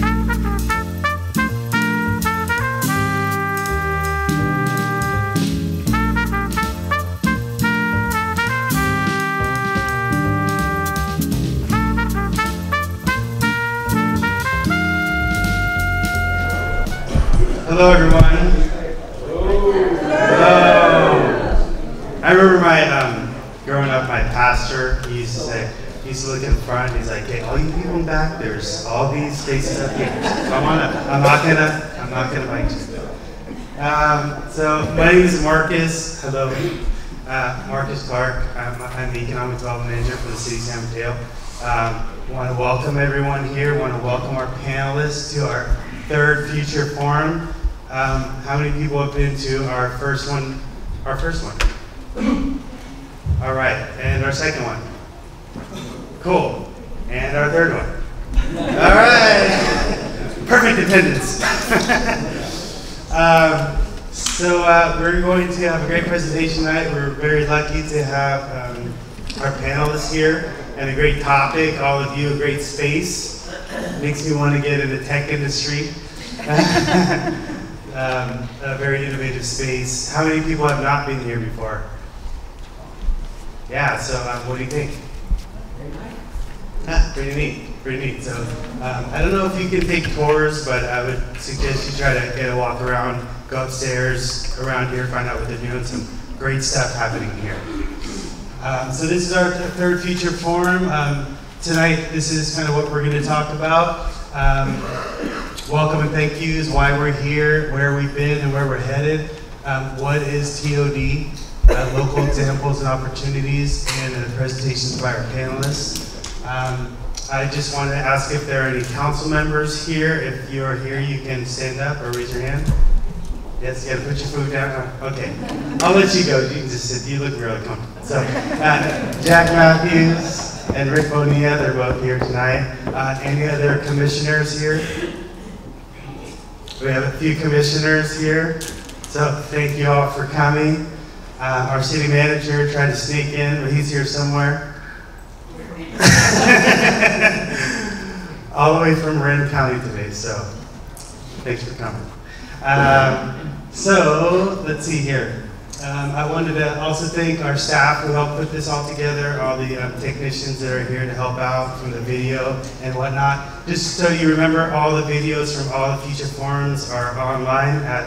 Hello, everyone. Hello. I remember my growing up, my pastor, he used to say, he used to look in front, he's like, hey, all you people in back, there's all these spaces up here. Come on up. I'm not gonna bite you. So my name is Marcus. Hello. Marcus Clark. I'm the Economic Development Manager for the City of San Mateo. Want to welcome everyone here. Want to welcome our panelists to our third Future Forum. How many people have been to our first one? Our first one. All right, and our second one. Cool. And our third one. All right. Perfect attendance. So we're going to have a great presentation tonight. We're very lucky to have our panelists here and a great topic. All of you, a great space. Makes me want to get in the tech industry. A very innovative space. How many people have not been here before? Yeah, so what do you think? Pretty neat, pretty neat. So I don't know if you can take tours, but I would suggest you try to get a walk around, go upstairs around here, find out what they're doing. Some great stuff happening here. So this is our third Future Forum. Tonight, this is kind of what we're going to talk about. Welcome and thank yous, why we're here, where we've been, and where we're headed. What is TOD? Local examples and opportunities, and presentations by our panelists. I just wanted to ask if there are any council members here. If you're here, you can stand up or raise your hand. Yes, you gotta put your food down. Okay, I'll let you go. You can just sit. You look really comfortable. So, Jack Matthews and Rick Bonilla, they're both here tonight. Any other commissioners here? We have a few commissioners here. So, thank you all for coming. Our city manager tried to sneak in, but he's here somewhere. All the way from Marin County today, so thanks for coming. So let's see here. I wanted to also thank our staff who helped put this all together, all the technicians that are here to help out from the video and whatnot. Just so you remember, all the videos from all the Future Forums are online at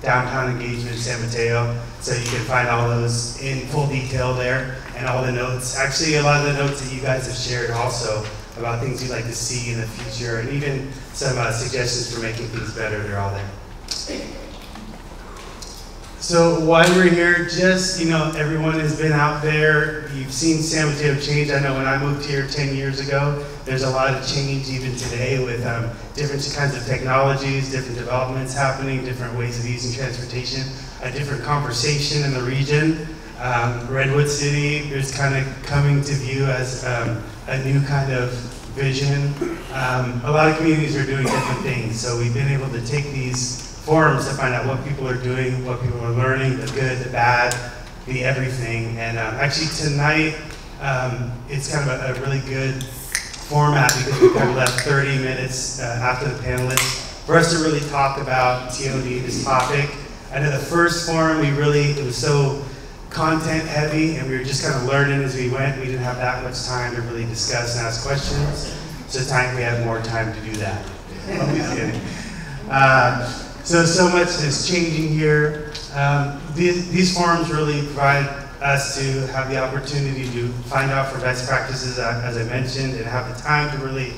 Downtown Engagement San Mateo. So you can find all those in full detail there and all the notes. Actually, a lot of the notes that you guys have shared also about things you'd like to see in the future and even some suggestions for making things better, they're all there. So why we're here, just, you know, everyone has been out there. You've seen San Mateo change. I know when I moved here 10 years ago, there's a lot of change even today with different kinds of technologies, different developments happening, different ways of using transportation, a different conversation in the region. Redwood City is kind of coming to view as a new kind of vision. A lot of communities are doing different things, so we've been able to take these forums to find out what people are doing, what people are learning, the good, the bad, the everything. And actually tonight, it's kind of a really good format because we've kind of left 30 minutes after the panelists for us to really talk about TOD, this topic. I know the first forum, it was so content heavy and we were just kind of learning as we went. We didn't have that much time to really discuss and ask questions. So tonight we have more time to do that. So much is changing here. These forums really provide us to have the opportunity to find out for best practices, as I mentioned, and have the time to really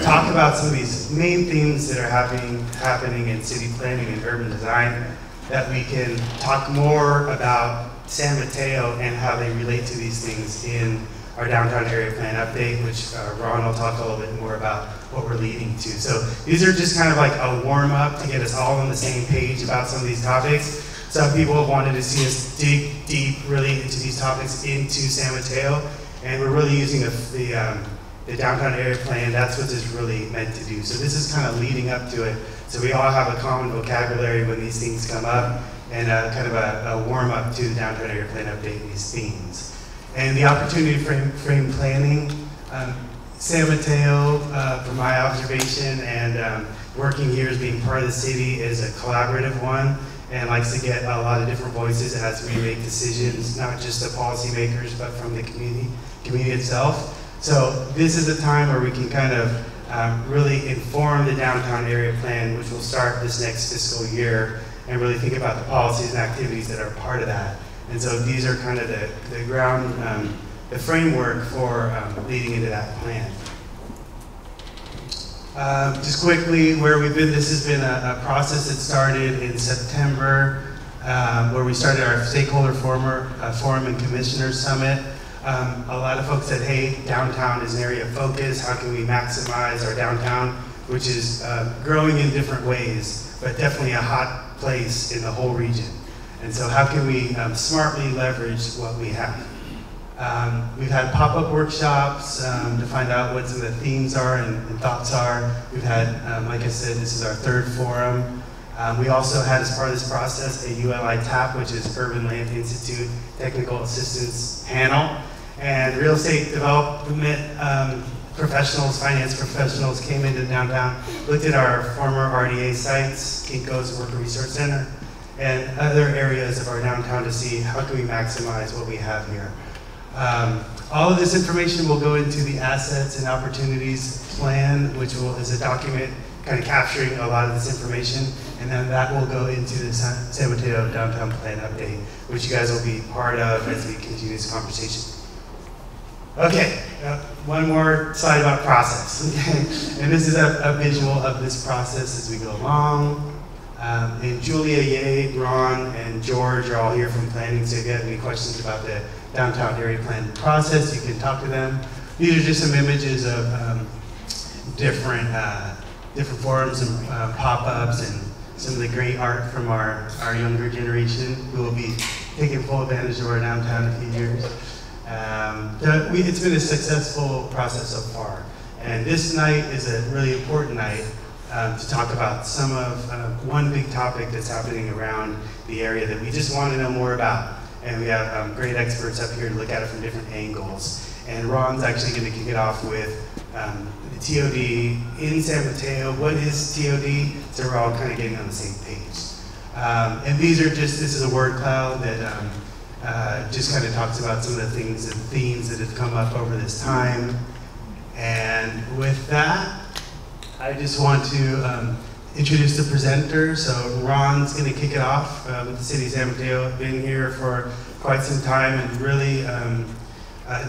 talk about some of these main themes that are happening in city planning and urban design, that we can talk more about San Mateo and how they relate to these things in our downtown area plan update, which Ron will talk a little bit more about what we're leading to. So these are just kind of like a warm up to get us all on the same page about some of these topics. Some people have wanted to see us dig deep really into these topics into San Mateo, and we're really using the downtown area plan. That's what this is really meant to do. So this is kind of leading up to it. So we all have a common vocabulary when these things come up, and kind of a warm up to the downtown area plan update and these themes. And the opportunity frame planning, San Mateo, from my observation and working here as being part of the city, is a collaborative one and likes to get a lot of different voices as we make decisions, not just the policymakers, but from the community itself. So this is a time where we can kind of really inform the downtown area plan, which will start this next fiscal year, and really think about the policies and activities that are part of that. And so these are kind of the ground, the framework for leading into that plan. Just quickly, where we've been, this has been a process that started in September, where we started our stakeholder forum and commissioners summit. A lot of folks said, hey, downtown is an area of focus. How can we maximize our downtown, which is growing in different ways, but definitely a hot place in the whole region. And so how can we smartly leverage what we have? We've had pop-up workshops to find out what some of the themes are and thoughts are. We've had, like I said, this is our third forum. We also had, as part of this process, a ULI TAP, which is Urban Land Institute Technical Assistance Panel. And real estate development professionals, finance professionals came into downtown, looked at our former RDA sites, Kinko's Worker Resource Center, and other areas of our downtown to see how can we maximize what we have here. All of this information will go into the Assets and Opportunities Plan, which is a document kind of capturing a lot of this information, and then that will go into the San Mateo Downtown Plan Update, which you guys will be part of as we continue this conversation. Okay, one more slide about process. And this is a visual of this process as we go along. And Julia, Ye, Ron, and George are all here from planning, so if you have any questions about the downtown area plan process, you can talk to them. These are just some images of different forums and pop-ups and some of the great art from our younger generation who will be taking full advantage of our downtown in a few years. It's been a successful process so far. And this night is a really important night to talk about some of one big topic that's happening around the area that we just want to know more about. And we have great experts up here to look at it from different angles. And Ron's actually going to kick it off with the TOD in San Mateo. What is TOD? So we're all kind of getting on the same page. And these are this is a word cloud that just kind of talks about some of the things and themes that have come up over this time. And with that, I just want to introduce the presenter. So Ron's going to kick it off with the City of San Mateo. Been here for quite some time and really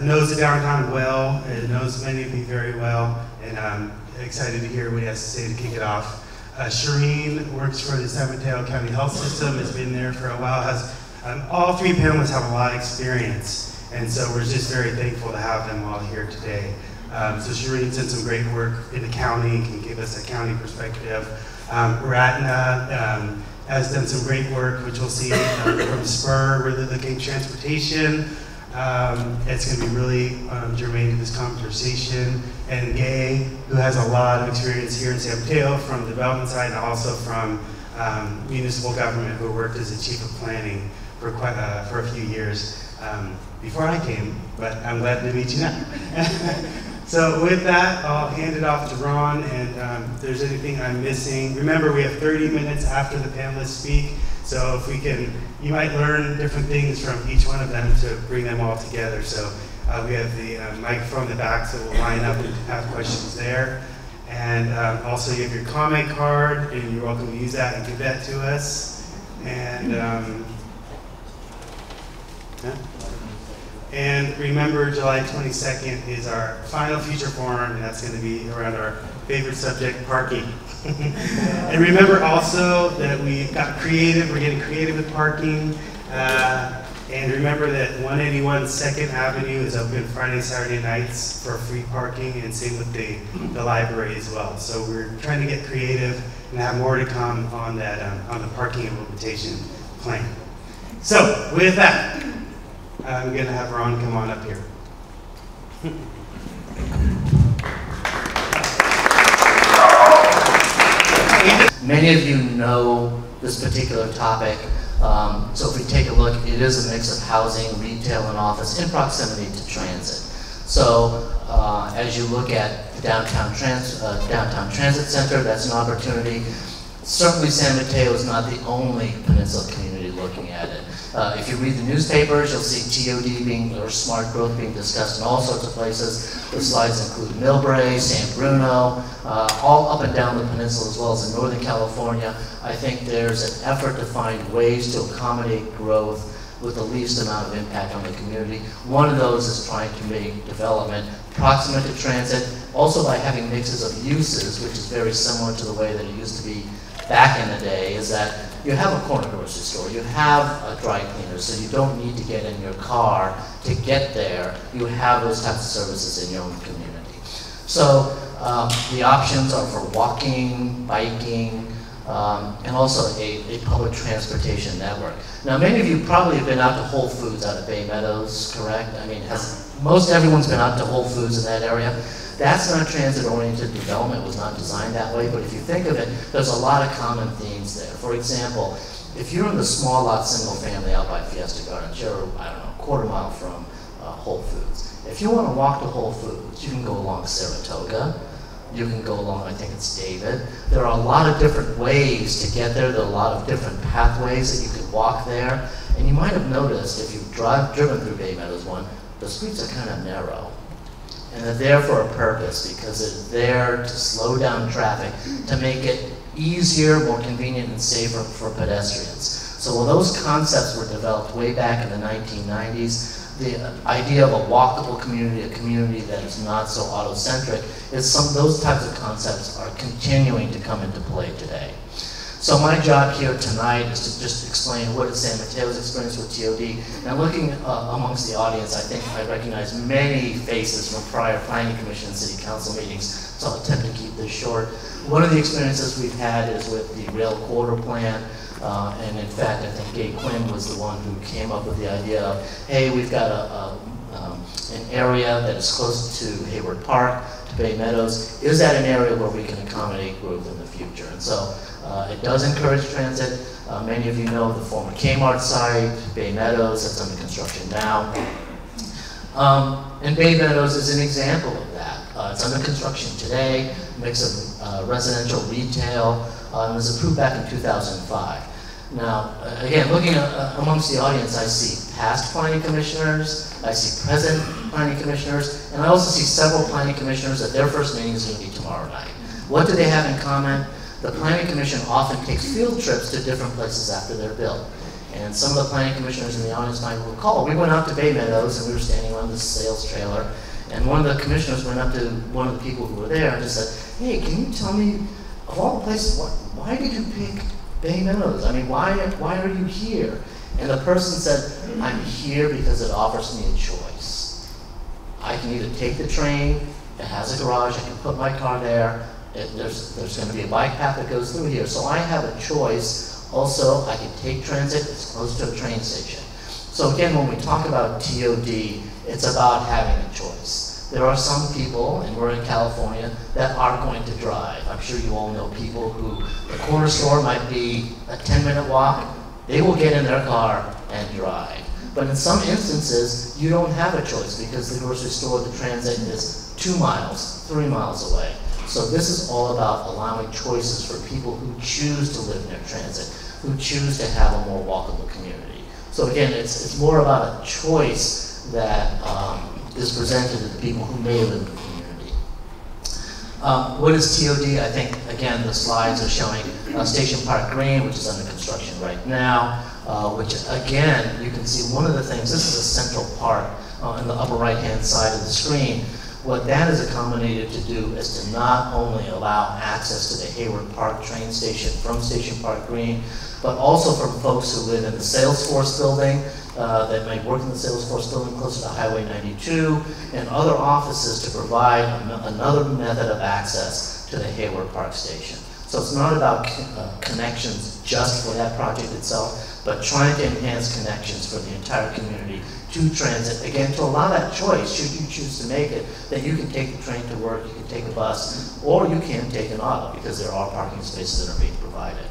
knows the downtown well and knows many of you very well. And I'm excited to hear what he has to say to kick it off. Shireen works for the San Mateo County Health System, has been there for a while, has all three panelists have a lot of experience. And so we're just very thankful to have them all here today. So Shireen's done some great work in the county, can give us a county perspective. Ratna has done some great work, which we'll see from Spur, really looking at transportation. It's going to be really germane to this conversation. And Gay, who has a lot of experience here in San Mateo from the development side and also from municipal government, who worked as a chief of planning for a few years before I came, but I'm glad to meet you now. So with that, I'll hand it off to Ron, and if there's anything I'm missing, remember we have 30 minutes after the panelists speak, so if we can, you might learn different things from each one of them to bring them all together. So we have the microphone in the back, so we'll line up and have questions there. And also you have your comment card, and you're welcome to use that and give that to us. And remember, July 22nd is our final feature forum, and that's going to be around our favorite subject, parking. And remember also that we got creative, we're getting creative with parking. And remember that 181 2nd Avenue is open Friday, Saturday nights for free parking, and same with the library as well. So we're trying to get creative and have more to come on that, on the parking implementation plan. So with that, I'm going to have Ron come on up here. Many of you know this particular topic. So if we take a look, it is a mix of housing, retail, and office in proximity to transit. So as you look at the downtown transit center, that's an opportunity. Certainly San Mateo is not the only peninsula community looking at it. If you read the newspapers, you'll see TOD or smart growth being discussed in all sorts of places. The slides include Millbrae, San Bruno, all up and down the peninsula as well as in Northern California. I think there's an effort to find ways to accommodate growth with the least amount of impact on the community. One of those is trying to make development proximate to transit, also by having mixes of uses, which is very similar to the way that it used to be back in the day, is that you have a corner grocery store, you have a dry cleaner, so you don't need to get in your car to get there. You have those types of services in your own community. So the options are for walking, biking, and also a public transportation network. Now, many of you probably have been out to Whole Foods out of Bay Meadows, correct? I mean, most everyone's been out to Whole Foods in that area. That's not transit-oriented development, was not designed that way, but if you think of it, there's a lot of common themes there. For example, if you're in the small lot single family out by Fiesta Gardens, you're, I don't know, a quarter mile from Whole Foods. If you want to walk to Whole Foods, you can go along Saratoga, you can go along, I think it's David. There are a lot of different ways to get there. There are a lot of different pathways that you could walk there. And you might have noticed, if you've driven through Bay Meadows one, the streets are kind of narrow. And they're there for a purpose, because they're there to slow down traffic, to make it easier, more convenient, and safer for pedestrians. So when those concepts were developed way back in the 1990s, the idea of a walkable community, a community that is not so auto-centric, is those types of concepts are continuing to come into play today. So my job here tonight is to just explain what is San Mateo's experience with TOD. Now looking amongst the audience, I think I recognize many faces from prior planning commission and city council meetings, so I'll attempt to keep this short. One of the experiences we've had is with the rail corridor plan. And in fact, I think Gabe Quinn was the one who came up with the idea of, hey, we've got an area that is close to Hayward Park, to Bay Meadows. Is that an area where we can accommodate growth in the future? And so it does encourage transit. Many of you know the former Kmart site, Bay Meadows, that's under construction now. And Bay Meadows is an example of that. It's under construction today, mix of residential, retail, and was approved back in 2005. Now, again, looking amongst the audience, I see past planning commissioners, I see present planning commissioners, and I also see several planning commissioners that their first meeting is going to be tomorrow night. What do they have in common? The planning commission often takes field trips to different places after they're built. And some of the planning commissioners in the audience might recall, we went out to Bay Meadows and we were standing on this sales trailer, and one of the commissioners went up to one of the people who were there and just said, hey, can you tell me, of all the places, why did you pick Bay Meadows? I mean, why are you here? And the person said, I'm here because it offers me a choice. I can either take the train, it has a garage, I can put my car there, there's going to be a bike path that goes through here, so I have a choice. Also, I can take transit, it's close to a train station. So again, when we talk about TOD, it's about having a choice. There are some people, and we're in California, that are going to drive. I'm sure you all know people who, the corner store might be a 10-minute walk. They will get in their car and drive. But in some instances, you don't have a choice because the grocery store, the transit is 2 miles, 3 miles away. So this is all about allowing choices for people who choose to live near transit, who choose to have a more walkable community. So again, it's more about a choice that is presented to the people who may live in the community. What is TOD? I think, again, the slides are showing Station Park Green, which is under construction right now, which, again, you can see one of the things, this is a central park on the upper right-hand side of the screen. What that is accommodated to do is to not only allow access to the Hayward Park train station from Station Park Green, but also for folks who live in the Salesforce building, that might work in the Salesforce building closer to Highway 92, and other offices to provide another method of access to the Hayward Park station. So it's not about connections just for that project itself, but trying to enhance connections for the entire community to transit, again, to allow that choice, should you choose to make it, that you can take the train to work, you can take a bus, or you can take an auto, because there are parking spaces that are being provided.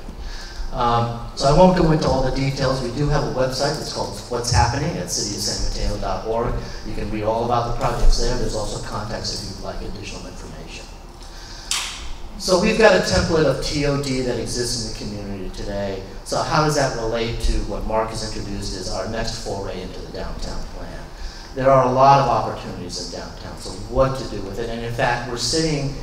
So I won't go into all the details. We do have a website. It's called What's Happening at cityofsanmateo.org. You can read all about the projects there. There's also contacts if you'd like additional information. So we've got a template of TOD that exists in the community today. So how does that relate to what Mark has introduced as our next foray into the downtown plan? There are a lot of opportunities in downtown, so what to do with it. And in fact, we're sitting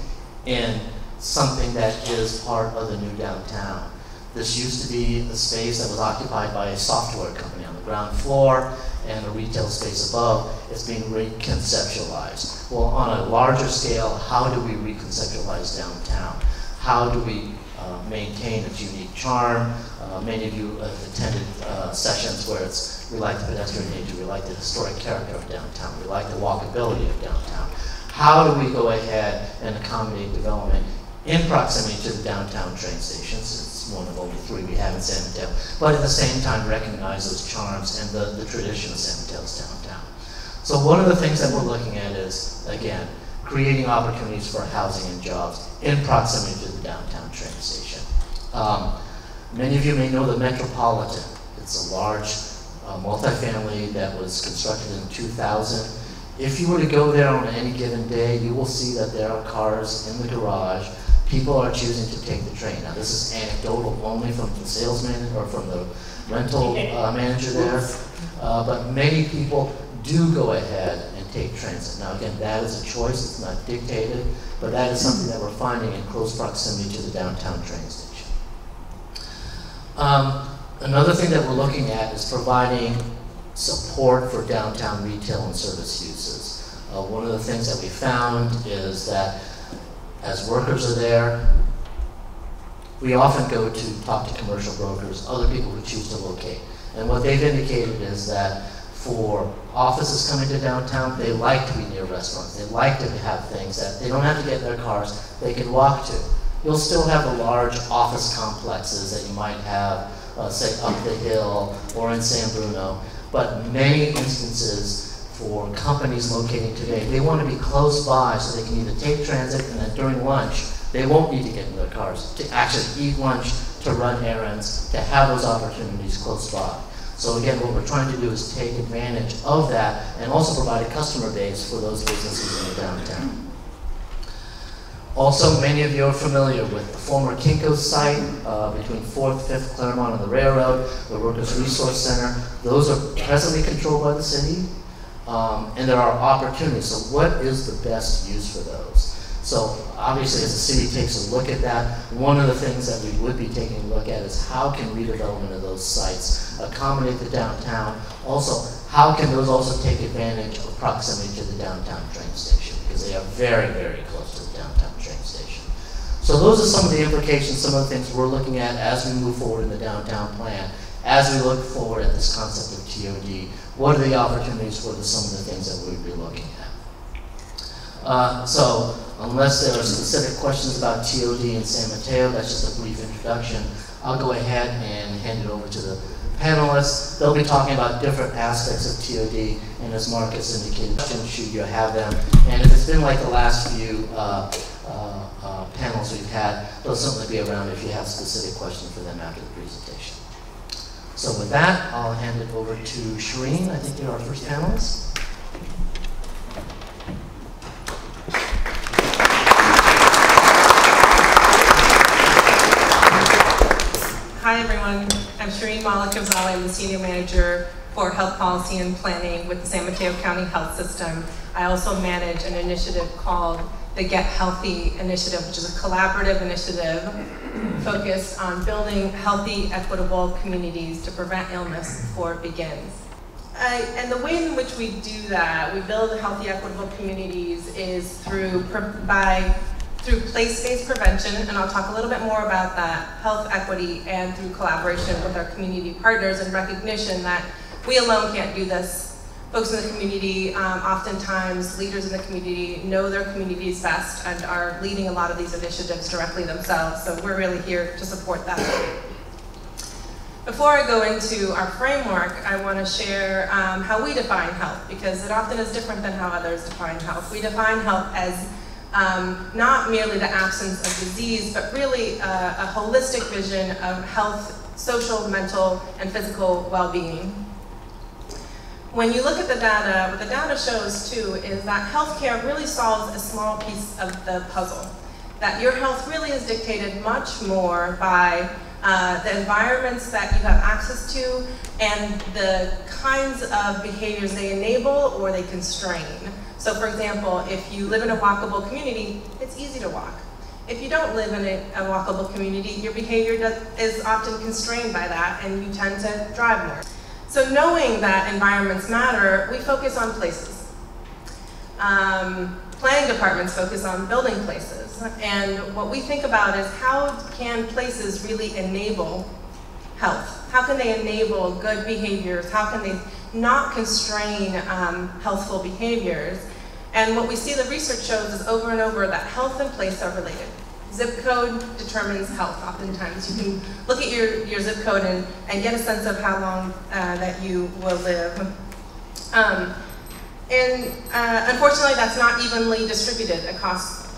in something that is part of the new downtown. This used to be a space that was occupied by a software company on the ground floor and a retail space above. It's being reconceptualized. Well, on a larger scale, how do we reconceptualize downtown? How do we maintain its unique charm? Many of you have attended sessions where we like the pedestrian nature, we like the historic character of downtown, we like the walkability of downtown. How do we go ahead and accommodate development in proximity to the downtown train stations? It's one of only 3 we have in San Mateo, but at the same time recognize those charms and the tradition of San Mateo's downtown. So one of the things that we're looking at is, again, creating opportunities for housing and jobs in proximity to the downtown train station. Many of you may know the Metropolitan. It's a large multifamily that was constructed in 2000. If you were to go there on any given day, you will see that there are cars in the garage. People are choosing to take the train. Now, this is anecdotal only from the salesman or from the rental manager there, but many people do go ahead and take transit. Now, again, that is a choice. It's not dictated, but that is something that we're finding in close proximity to the downtown train station. Another thing that we're looking at is providing support for downtown retail and service uses. One of the things that we found is that as workers are there, we often go to talk to commercial brokers, other people who choose to locate. And what they've indicated is that for offices coming to downtown, they like to be near restaurants. They like to have things that they don't have to get in their cars, they can walk to. You'll still have the large office complexes that you might have, say, up the hill or in San Bruno, but many instances for companies locating today, they want to be close by so they can either take transit and then during lunch, they won't need to get in their cars to actually eat lunch, to run errands, to have those opportunities close by. So again, what we're trying to do is take advantage of that and also provide a customer base for those businesses in the downtown. Also, many of you are familiar with the former Kinko's site between 4th, 5th Claremont and the railroad, the Workers' Resource Center. Those are presently controlled by the city, and there are opportunities. So what is the best use for those? So obviously, as the city takes a look at that, one of the things that we would be taking a look at is how can redevelopment of those sites accommodate the downtown? Also, how can those also take advantage of proximity to the downtown train station? Because they are very, very close to the downtown train station. So those are some of the implications, some of the things we're looking at as we move forward in the downtown plan. As we look forward at this concept of TOD, what are the opportunities for some of the things that we'd be looking at? So unless there are specific questions about TOD in San Mateo, that's just a brief introduction. I'll go ahead and hand it over to the panelists. They'll be talking about different aspects of TOD, and as Marcus indicated, should you have them. And if it's been like the last few panels we've had, they'll certainly be around if you have specific questions for them after the presentation. So with that, I'll hand it over to Shireen. I think you're our first panelist. Hi everyone, I'm Shireen Malik-Ghazali. I'm the Senior Manager for Health Policy and Planning with the San Mateo County Health System. I also manage an initiative called the Get Healthy Initiative, which is a collaborative initiative focused on building healthy, equitable communities to prevent illness before it begins. And the way in which we do that, we build healthy, equitable communities is through place-based prevention, and I'll talk a little bit more about that, health equity, and through collaboration with our community partners and recognition that we alone can't do this. Folks in the community, oftentimes leaders in the community know their communities best and are leading a lot of these initiatives directly themselves, so we're really here to support that. Before I go into our framework, I want to share how we define health, because it often is different than how others define health. We define health as not merely the absence of disease, but really a holistic vision of health, social, mental, and physical well-being. When you look at the data, what the data shows too is that healthcare really solves a small piece of the puzzle. That your health really is dictated much more by the environments that you have access to and the kinds of behaviors they enable or they constrain. So for example, if you live in a walkable community, it's easy to walk. If you don't live in a walkable community, your behavior is often constrained by that and you tend to drive more. So knowing that environments matter, we focus on places. Planning departments focus on building places. And what we think about is how can places really enable health? How can they enable good behaviors? How can they not constrain healthful behaviors? And what we see the research shows is over and over that health and place are related. Zip code determines health oftentimes. You can look at your zip code and get a sense of how long that you will live. Unfortunately, that's not evenly distributed across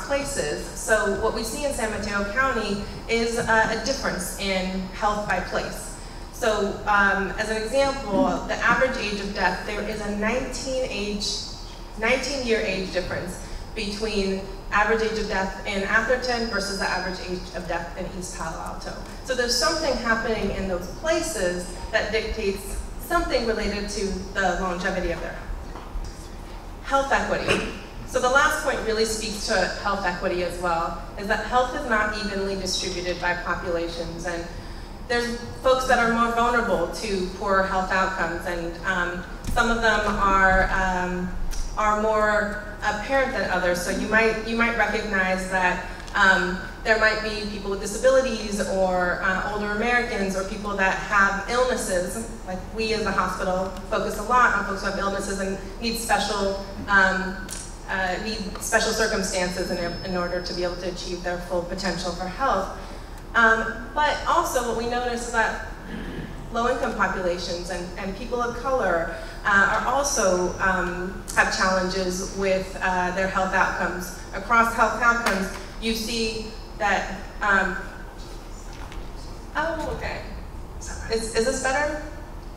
places. So what we see in San Mateo County is a difference in health by place. So as an example, the average age of death, there is a 19-year age difference between average age of death in Atherton versus the average age of death in East Palo Alto. So there's something happening in those places that dictates something related to the longevity of their health. Health equity. So the last point really speaks to health equity as well, is that health is not evenly distributed by populations, and there's folks that are more vulnerable to poor health outcomes, and some of them are more apparent than others. So you might recognize that there might be people with disabilities or older Americans or people that have illnesses. Like we as a hospital focus a lot on folks who have illnesses and need special circumstances in order to be able to achieve their full potential for health. But also what we notice is that low-income populations and people of color are also have challenges with their health outcomes. Across health outcomes, you see that, oh, okay. Is this better?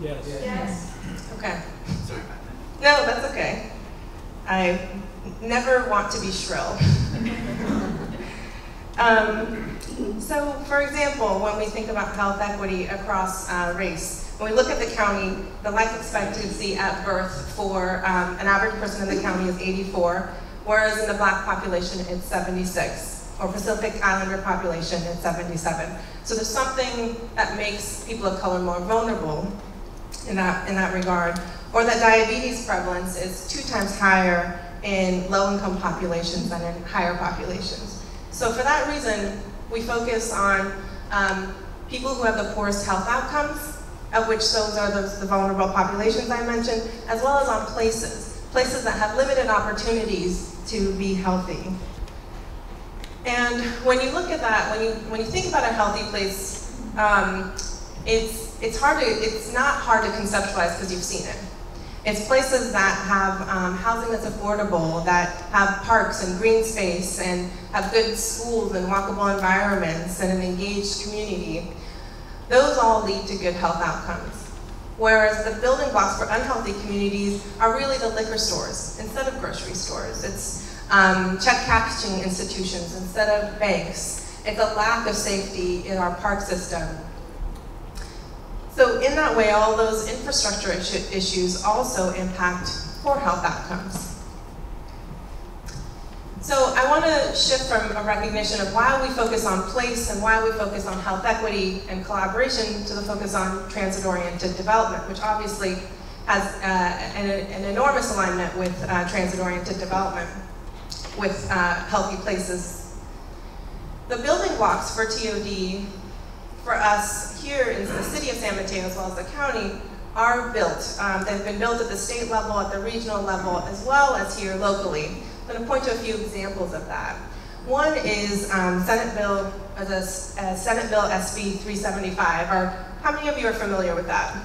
Yes. Yes. Okay. Sorry about that. No, that's okay. I never want to be shrill. So, for example, when we think about health equity across race, when we look at the county, the life expectancy at birth for an average person in the county is 84, whereas in the Black population it's 76, or Pacific Islander population it's 77. So there's something that makes people of color more vulnerable in that regard, or that diabetes prevalence is 2 times higher in low-income populations than in higher populations. So for that reason, we focus on people who have the poorest health outcomes, of which those are the vulnerable populations I mentioned, as well as on places that have limited opportunities to be healthy. And when you look at that, when you think about a healthy place, it's not hard to conceptualize because you've seen it. It's places that have housing that's affordable, that have parks and green space, and have good schools and walkable environments and an engaged community. Those all lead to good health outcomes. Whereas the building blocks for unhealthy communities are really the liquor stores instead of grocery stores. It's check cashing institutions instead of banks. It's a lack of safety in our park system. So in that way, all those infrastructure issues also impact poor health outcomes. So I want to shift from a recognition of why we focus on place and why we focus on health equity and collaboration to the focus on transit-oriented development, which obviously has an enormous alignment with transit-oriented development with healthy places. The building blocks for TOD for us here in the city of San Mateo as well as the county are built. They've been built at the state level, at the regional level, as well as here locally. I'm going to point to a few examples of that. One is Senate Bill SB 375. How many of you are familiar with that?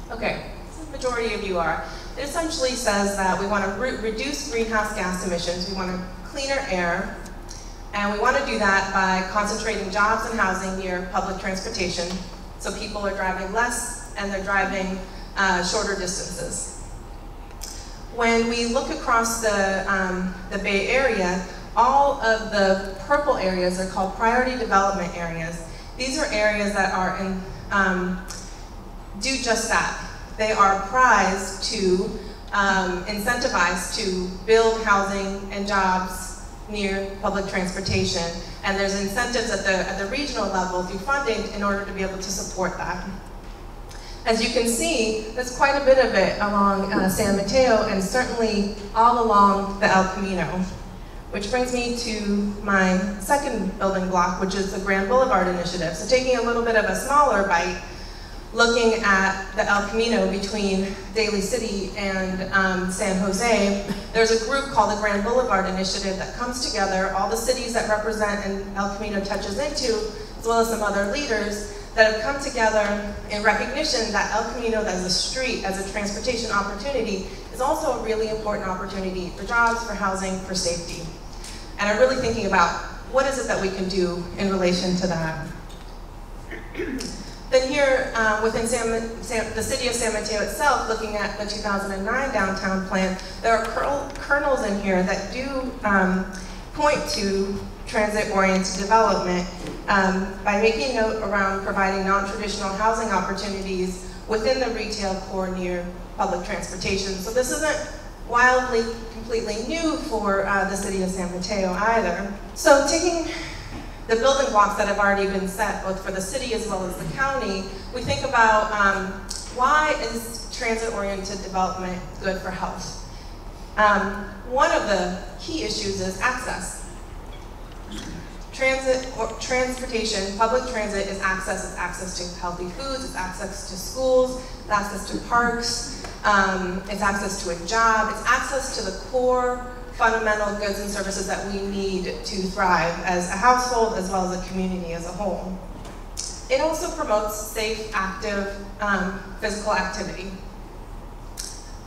Okay, the majority of you are. It essentially says that we want to reduce greenhouse gas emissions, we want cleaner air, and we want to do that by concentrating jobs and housing near public transportation, so people are driving less and they're driving shorter distances. When we look across the Bay Area, all of the purple areas are called priority development areas. These are areas that are do just that. They are prized to incentivize to build housing and jobs near public transportation, and there's incentives at the regional level through funding in order to be able to support that. As you can see, there's quite a bit of it along San Mateo and certainly all along the El Camino. Which brings me to my second building block, which is the Grand Boulevard Initiative. So taking a little bit of a smaller bite, looking at the El Camino between Daly City and San Jose, there's a group called the Grand Boulevard Initiative that comes together, all the cities that represent and El Camino touches into, as well as some other leaders that have come together in recognition that El Camino as a street, as a transportation opportunity, is also a really important opportunity for jobs, for housing, for safety. And I'm really thinking about what is it that we can do in relation to that. Then here, within the City of San Mateo itself, looking at the 2009 downtown plan, there are kernels in here that do point to transit-oriented development by making note around providing non-traditional housing opportunities within the retail core near public transportation. So this isn't wildly, completely new for the City of San Mateo either. So taking the building blocks that have already been set, both for the city as well as the county, we think about why is transit-oriented development good for health? One of the key issues is access. Transportation, public transit is access. It's access to healthy foods, it's access to schools, it's access to parks, it's access to a job, it's access to the core fundamental goods and services that we need to thrive as a household as well as a community as a whole. It also promotes safe, active physical activity.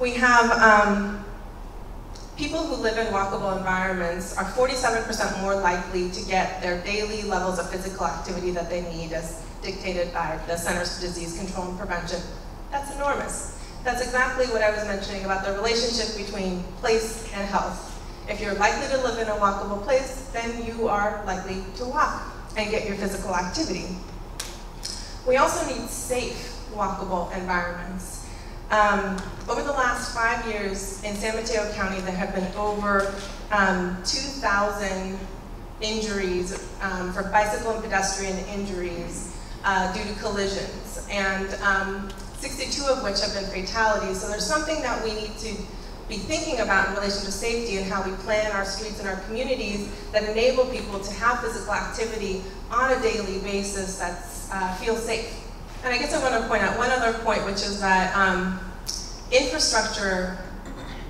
We have people who live in walkable environments are 47% more likely to get their daily levels of physical activity that they need as dictated by the Centers for Disease Control and Prevention. That's enormous. That's exactly what I was mentioning about the relationship between place and health. If you're likely to live in a walkable place, then you are likely to walk and get your physical activity. We also need safe, walkable environments. Over the last 5 years in San Mateo County, there have been over 2,000 injuries for bicycle and pedestrian injuries due to collisions, and 62 of which have been fatalities. So there's something that we need to be thinking about in relation to safety and how we plan our streets and our communities that enable people to have physical activity on a daily basis that feels safe. And I guess I want to point out one other point, which is that infrastructure,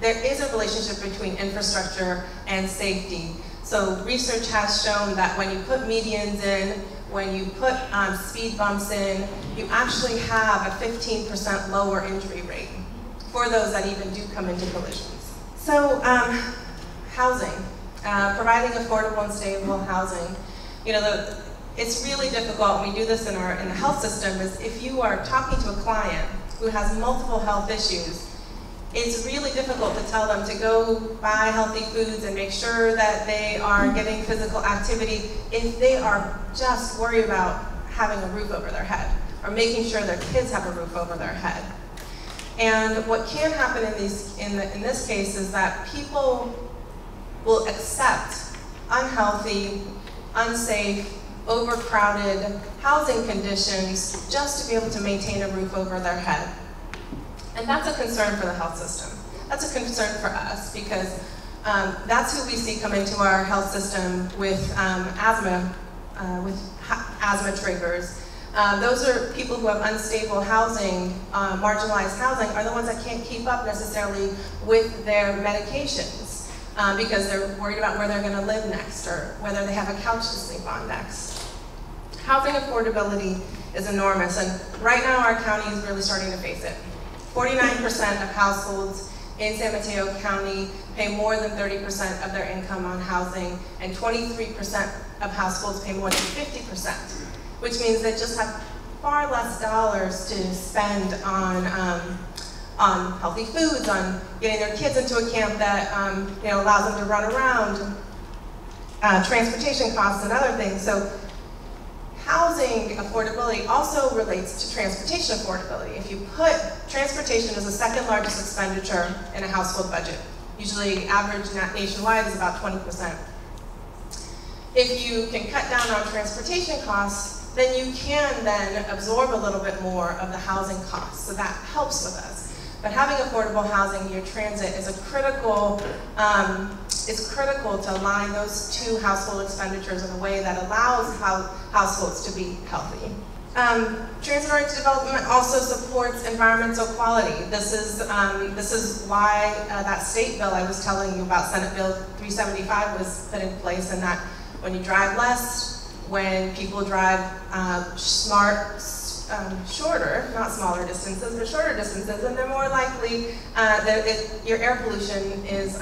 there is a relationship between infrastructure and safety. So research has shown that when you put medians in, when you put speed bumps in, you actually have a 15% lower injury rate for those that even do come into collisions. So housing, providing affordable and stable housing. You know, it's really difficult, and we do this in the health system, is if you are talking to a client who has multiple health issues, it's really difficult to tell them to go buy healthy foods and make sure that they are getting physical activity if they are just worried about having a roof over their head or making sure their kids have a roof over their head. And what can happen in this case is that people will accept unhealthy, unsafe, overcrowded housing conditions just to be able to maintain a roof over their head. And that's a concern for the health system. That's a concern for us because that's who we see come into our health system with asthma triggers. Those are people who have unstable housing, marginalized housing, are the ones that can't keep up necessarily with their medications because they're worried about where they're going to live next or whether they have a couch to sleep on next. Housing affordability is enormous, and right now our county is really starting to face it. 49% of households in San Mateo County pay more than 30% of their income on housing, and 23% of households pay more than 50%, which means they just have far less dollars to spend on healthy foods, on getting their kids into a camp that allows them to run around, transportation costs and other things. So housing affordability also relates to transportation affordability. If you put transportation as the second largest expenditure in a household budget, usually average nationwide is about 20%. If you can cut down on transportation costs, then you can then absorb a little bit more of the housing costs. So that helps with us. But having affordable housing near transit is critical to align those two household expenditures in a way that allows households to be healthy. Transit-oriented development also supports environmental quality. This is why that state bill I was telling you about, Senate Bill 375, was put in place, and that when you drive less, when people drive shorter, not smaller distances, but shorter distances, and they're more likely that your air pollution is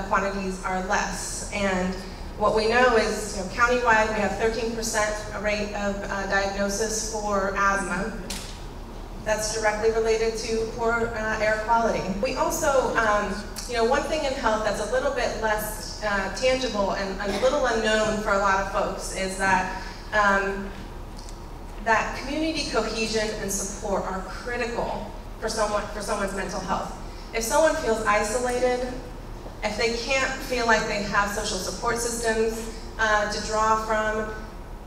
quantities are less. And what we know is, countywide, we have 13% rate of diagnosis for asthma. That's directly related to poor air quality. We also, one thing in health that's a little bit less tangible and a little unknown for a lot of folks is that that community cohesion and support are critical for someone's mental health. If someone feels isolated, if they can't feel like they have social support systems to draw from,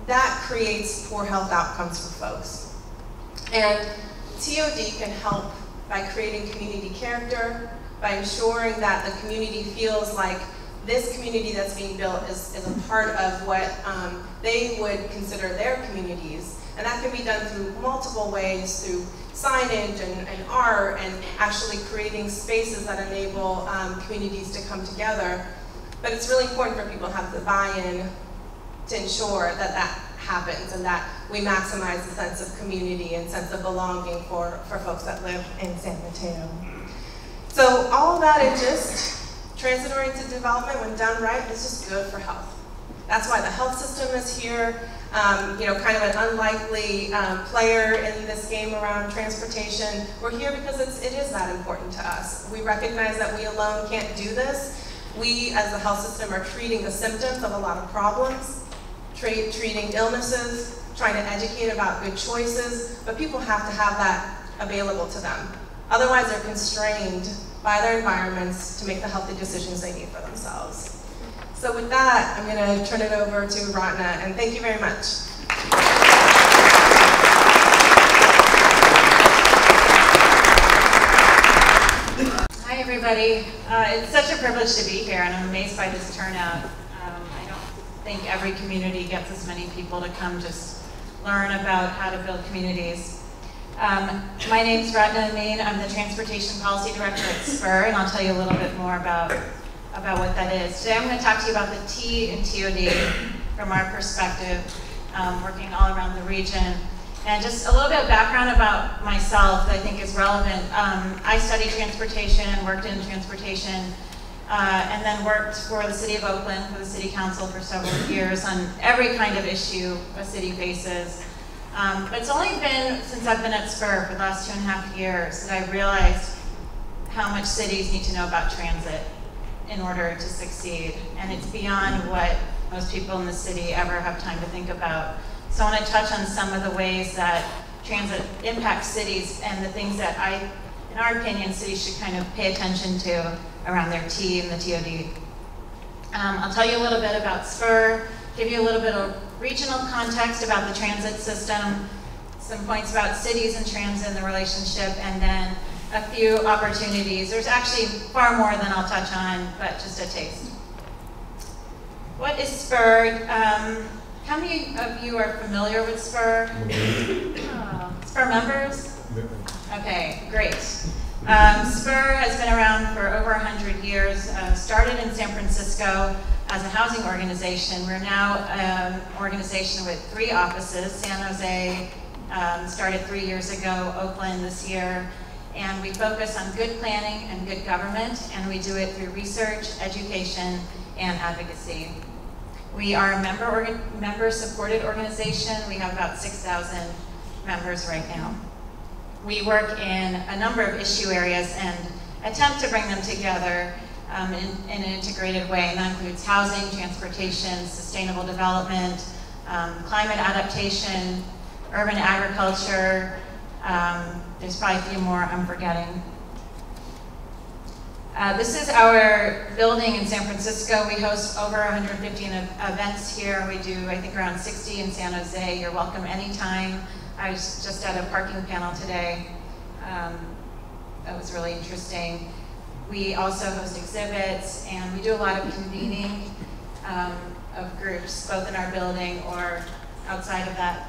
that creates poor health outcomes for folks. And TOD can help by creating community character, by ensuring that the community feels like this community that's being built is a part of what they would consider their communities. And that can be done through multiple ways, through signage and art, and actually creating spaces that enable communities to come together. But it's really important for people to have the buy-in to ensure that that happens and that we maximize the sense of community and sense of belonging for folks that live in San Mateo. So all of that is just transit-oriented development, when done right, is just good for health. That's why the health system is here. Kind of an unlikely player in this game around transportation. We're here because it is that important to us. We recognize that we alone can't do this. We, as the health system, are treating the symptoms of a lot of problems, treating illnesses, trying to educate about good choices, but people have to have that available to them. Otherwise, they're constrained by their environments to make the healthy decisions they need for themselves. So with that, I'm going to turn it over to Ratna, and thank you very much. Hi, everybody. It's such a privilege to be here, and I'm amazed by this turnout. I don't think every community gets as many people to come just learn about how to build communities. My name's Ratna Amin. I'm the Transportation Policy Director at SPUR, and I'll tell you a little bit more about what that is. Today I'm going to talk to you about the T in TOD from our perspective, working all around the region. And just a little bit of background about myself that I think is relevant. I studied transportation, worked in transportation, and then worked for the City of Oakland, for the City Council for several years on every kind of issue a city faces. But it's only been since I've been at SPUR for the last 2.5 years that I realized how much cities need to know about transit in order to succeed. And it's beyond what most people in the city ever have time to think about. So I want to touch on some of the ways that transit impacts cities and the things that in our opinion, cities should kind of pay attention to around their T and the TOD. I'll tell you a little bit about SPUR, give you a little bit of regional context about the transit system, some points about cities and transit and the relationship, and then a few opportunities. There's actually far more than I'll touch on, but just a taste. What is SPUR? How many of you are familiar with SPUR? SPUR members? Okay, great. SPUR has been around for over 100 years, started in San Francisco as a housing organization. We're now an organization with 3 offices. San Jose started 3 years ago, Oakland this year. And we focus on good planning and good government, and we do it through research, education, and advocacy. We are a member-supported organization. We have about 6,000 members right now. We work in a number of issue areas and attempt to bring them together in an integrated way, and that includes housing, transportation, sustainable development, climate adaptation, urban agriculture. There's probably a few more I'm forgetting. This is our building in San Francisco. We host over 150 events here. We do, I think, around 60 in San Jose. You're welcome anytime. I was just at a parking panel today. That was really interesting. We also host exhibits, and we do a lot of convening of groups, both in our building or outside of that.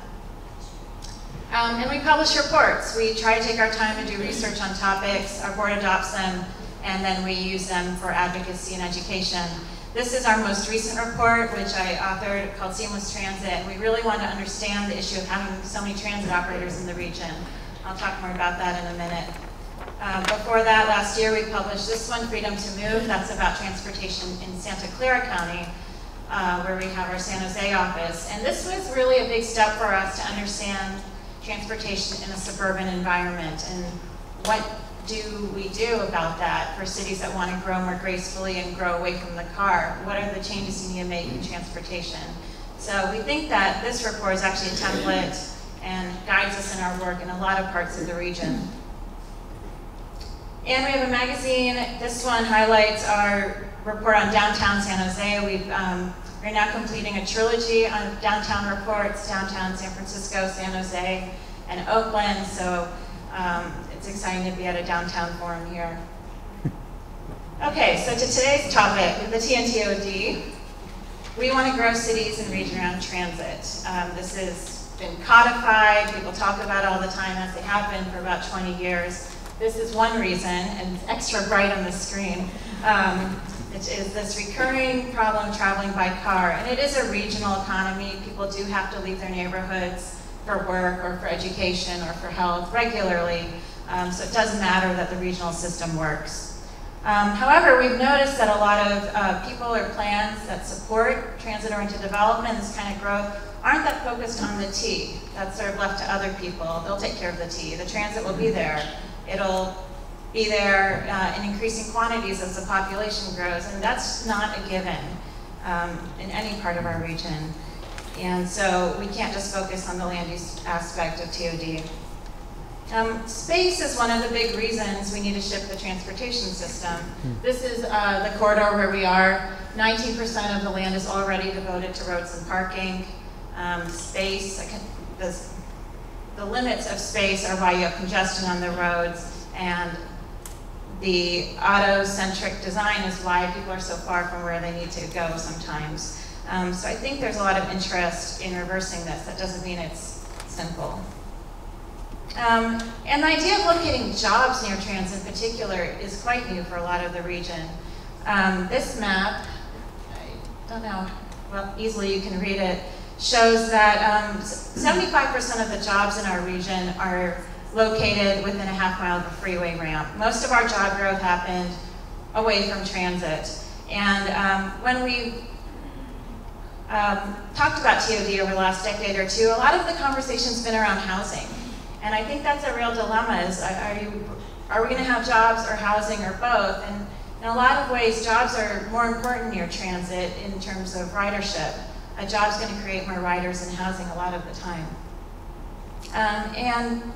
And we publish reports. We try to take our time to do research on topics. Our board adopts them, and then we use them for advocacy and education. This is our most recent report, which I authored, called Seamless Transit. And we really want to understand the issue of having so many transit operators in the region. I'll talk more about that in a minute. Before that, last year, we published this one, Freedom to Move. That's about transportation in Santa Clara County, where we have our San Jose office. And this was really a big step for us to understand transportation in a suburban environment, and what do we do about that for cities that want to grow more gracefully and grow away from the car? What are the changes you need to make in transportation? So we think that this report is actually a template and guides us in our work in a lot of parts of the region. And we have a magazine. This one highlights our report on downtown San Jose. We're now completing a trilogy on downtown reports, downtown San Francisco, San Jose, and Oakland. So it's exciting to be at a downtown forum here. Okay, so to today's topic, with the TNTOD, we want to grow cities and region around transit. This has been codified. People talk about it all the time, as they have been for about 20 years. This is one reason, and it's extra bright on the screen. It is this recurring problem traveling by car. And it is a regional economy. People do have to leave their neighborhoods for work or for education or for health regularly. So it doesn't matter that the regional system works. However, we've noticed that a lot of people or plans that support transit-oriented development, this kind of growth, aren't that focused on the T. That's sort of left to other people. They'll take care of the T. The transit will be there. It'll be there in increasing quantities as the population grows, and that's not a given in any part of our region. And so we can't just focus on the land use aspect of TOD. Space is one of the big reasons we need to shift the transportation system. This is the corridor where we are. 19% of the land is already devoted to roads and parking. The limits of space are why you have congestion on the roads, and the auto-centric design is why people are so far from where they need to go sometimes. So I think there's a lot of interest in reversing this. That doesn't mean it's simple. And the idea of locating jobs near transit in particular is quite new for a lot of the region. This map, I don't know, well, easily you can read it, shows that 75% of the jobs in our region are located within a half-mile of a freeway ramp. Most of our job growth happened away from transit. And when we talked about TOD over the last decade or two, a lot of the conversation's been around housing. And I think that's a real dilemma, is are we gonna have jobs or housing or both? And in a lot of ways, jobs are more important near transit in terms of ridership. A job's gonna create more riders than housing a lot of the time. And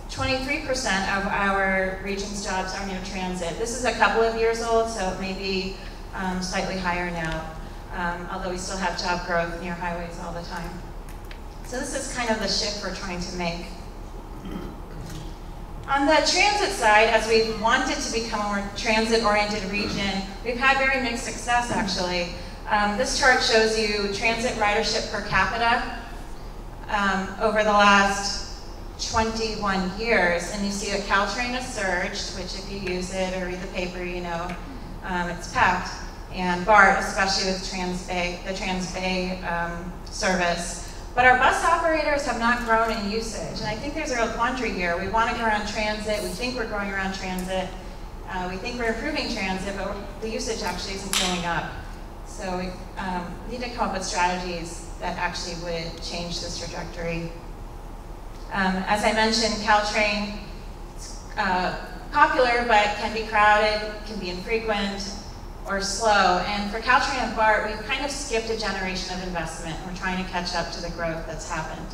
23% of our region's jobs are near transit. This is a couple of years old, so it may be slightly higher now, although we still have job growth near highways all the time. So this is kind of the shift we're trying to make. On the transit side, as we've wanted to become a more transit-oriented region, we've had very mixed success, actually. This chart shows you transit ridership per capita over the last 21 years, and you see that Caltrain has surged, which if you use it or read the paper, you know it's packed. And BART, especially with the Trans Bay service, But our bus operators have not grown in usage, and I think there's a real quandary here. We want to go around transit, we think we're growing around transit, we think we're improving transit, but the usage actually isn't going up. So we need to come up with strategies that actually would change this trajectory. As I mentioned, Caltrain is popular, but can be crowded, can be infrequent, or slow. And for Caltrain and BART, we've kind of skipped a generation of investment, and we're trying to catch up to the growth that's happened.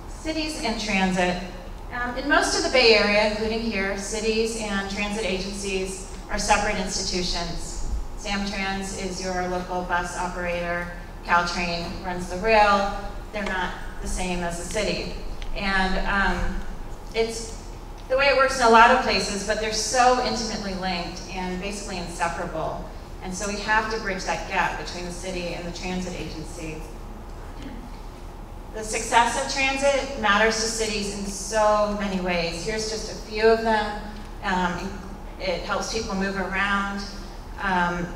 Cities and transit. In most of the Bay Area, including here, cities and transit agencies are separate institutions. Samtrans is your local bus operator. Caltrain runs the rail. They're not the same as the city. And it's the way it works in a lot of places, but they're so intimately linked and basically inseparable. And so we have to bridge that gap between the city and the transit agency. The success of transit matters to cities in so many ways. Here's just a few of them. It helps people move around.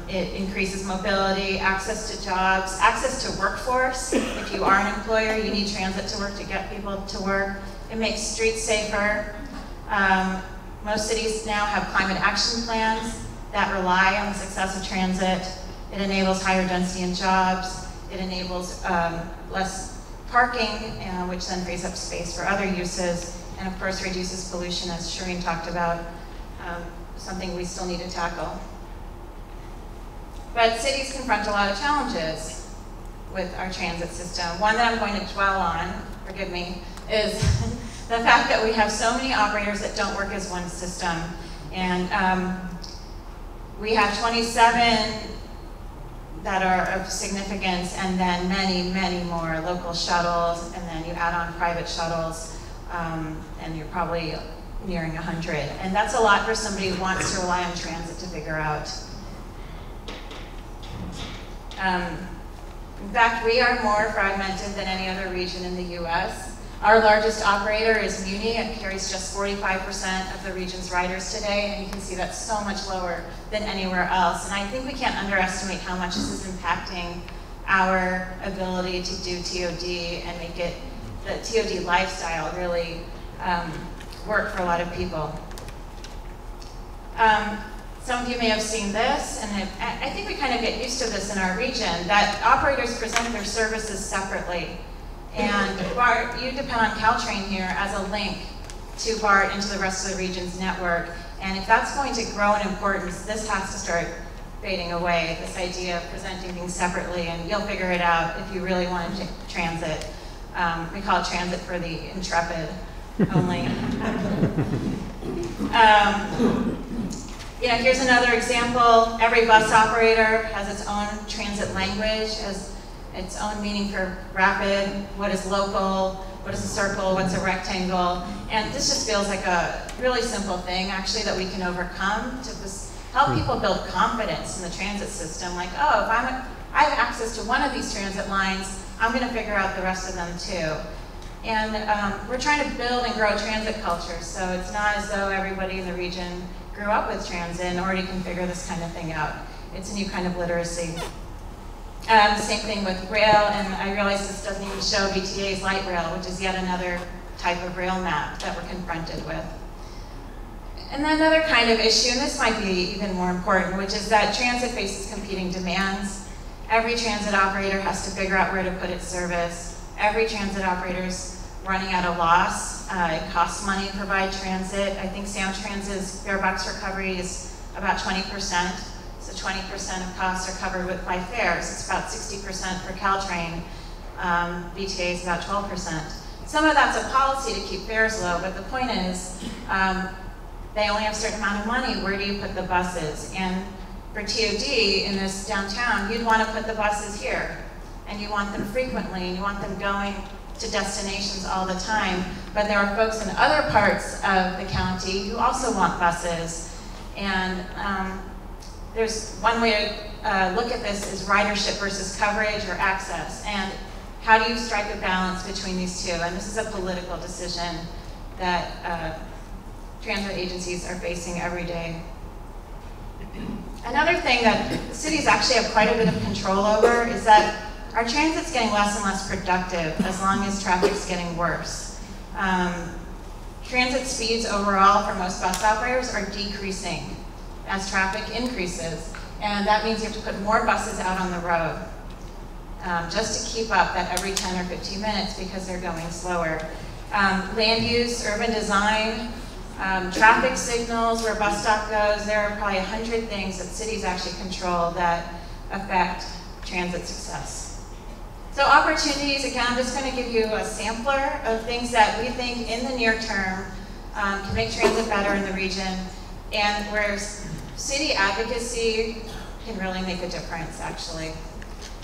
It increases mobility, access to jobs, access to workforce. If you are an employer, you need transit to work to get people to work. It makes streets safer. Most cities now have climate action plans that rely on the success of transit. It enables higher density in jobs. It enables less parking, which then frees up space for other uses, and of course reduces pollution, as Shireen talked about, something we still need to tackle. But cities confront a lot of challenges with our transit system. One that I'm going to dwell on, forgive me, is the fact that we have so many operators that don't work as one system. And we have 27 that are of significance, and then many, many more local shuttles, and then you add on private shuttles, and you're probably nearing 100. And that's a lot for somebody who wants to rely on transit to figure out. In fact, we are more fragmented than any other region in the US. Our largest operator is Muni. It carries just 45% of the region's riders today, and you can see that's so much lower than anywhere else. And I think we can't underestimate how much this is impacting our ability to do TOD and make it, the TOD lifestyle really work for a lot of people. Some of you may have seen this, and I think we kind of get used to this in our region, that operators present their services separately. And BART, you depend on Caltrain here as a link to BART into the rest of the region's network. And if that's going to grow in importance, this has to start fading away, this idea of presenting things separately, and you'll figure it out if you really want to transit. We call it transit for the intrepid only. Here's another example. Every bus operator has its own transit language, has its own meaning for rapid, what is local, what is a circle, what's a rectangle. And this just feels like a really simple thing, actually, that we can overcome to help people build confidence in the transit system. Like, oh, if I have access to one of these transit lines, I'm going to figure out the rest of them too. And we're trying to build and grow transit culture, so it's not as though everybody in the region grew up with transit and already can figure this kind of thing out. It's a new kind of literacy. Same thing with rail, and I realize this doesn't even show BTA's light rail, which is yet another type of rail map that we're confronted with. And then another kind of issue, and this might be even more important, which is that transit faces competing demands. Every transit operator has to figure out where to put its service. Every transit operator is running at a loss. It costs money to provide transit. I think Samtrans's fare box recovery is about 20%. So 20% of costs are covered by fares. It's about 60% for Caltrain. BTA is about 12%. Some of that's a policy to keep fares low, but the point is they only have a certain amount of money. Where do you put the buses? And for TOD in this downtown, you'd want to put the buses here. And you want them frequently, and you want them going to destinations all the time. But there are folks in other parts of the county who also want buses. And there's one way to look at this is ridership versus coverage or access. And how do you strike a balance between these two? And this is a political decision that transit agencies are facing every day. Another thing that cities actually have quite a bit of control over is that our transit's getting less and less productive as long as traffic's getting worse. Transit speeds overall for most bus operators are decreasing as traffic increases. And that means you have to put more buses out on the road just to keep up that every 10 or 15 minutes because they're going slower. Land use, urban design, traffic signals, where bus stop goes, there are probably 100 things that cities actually control that affect transit success. So opportunities, again, I'm just going to give you a sampler of things that we think in the near term can make transit better in the region, and where city advocacy can really make a difference, actually.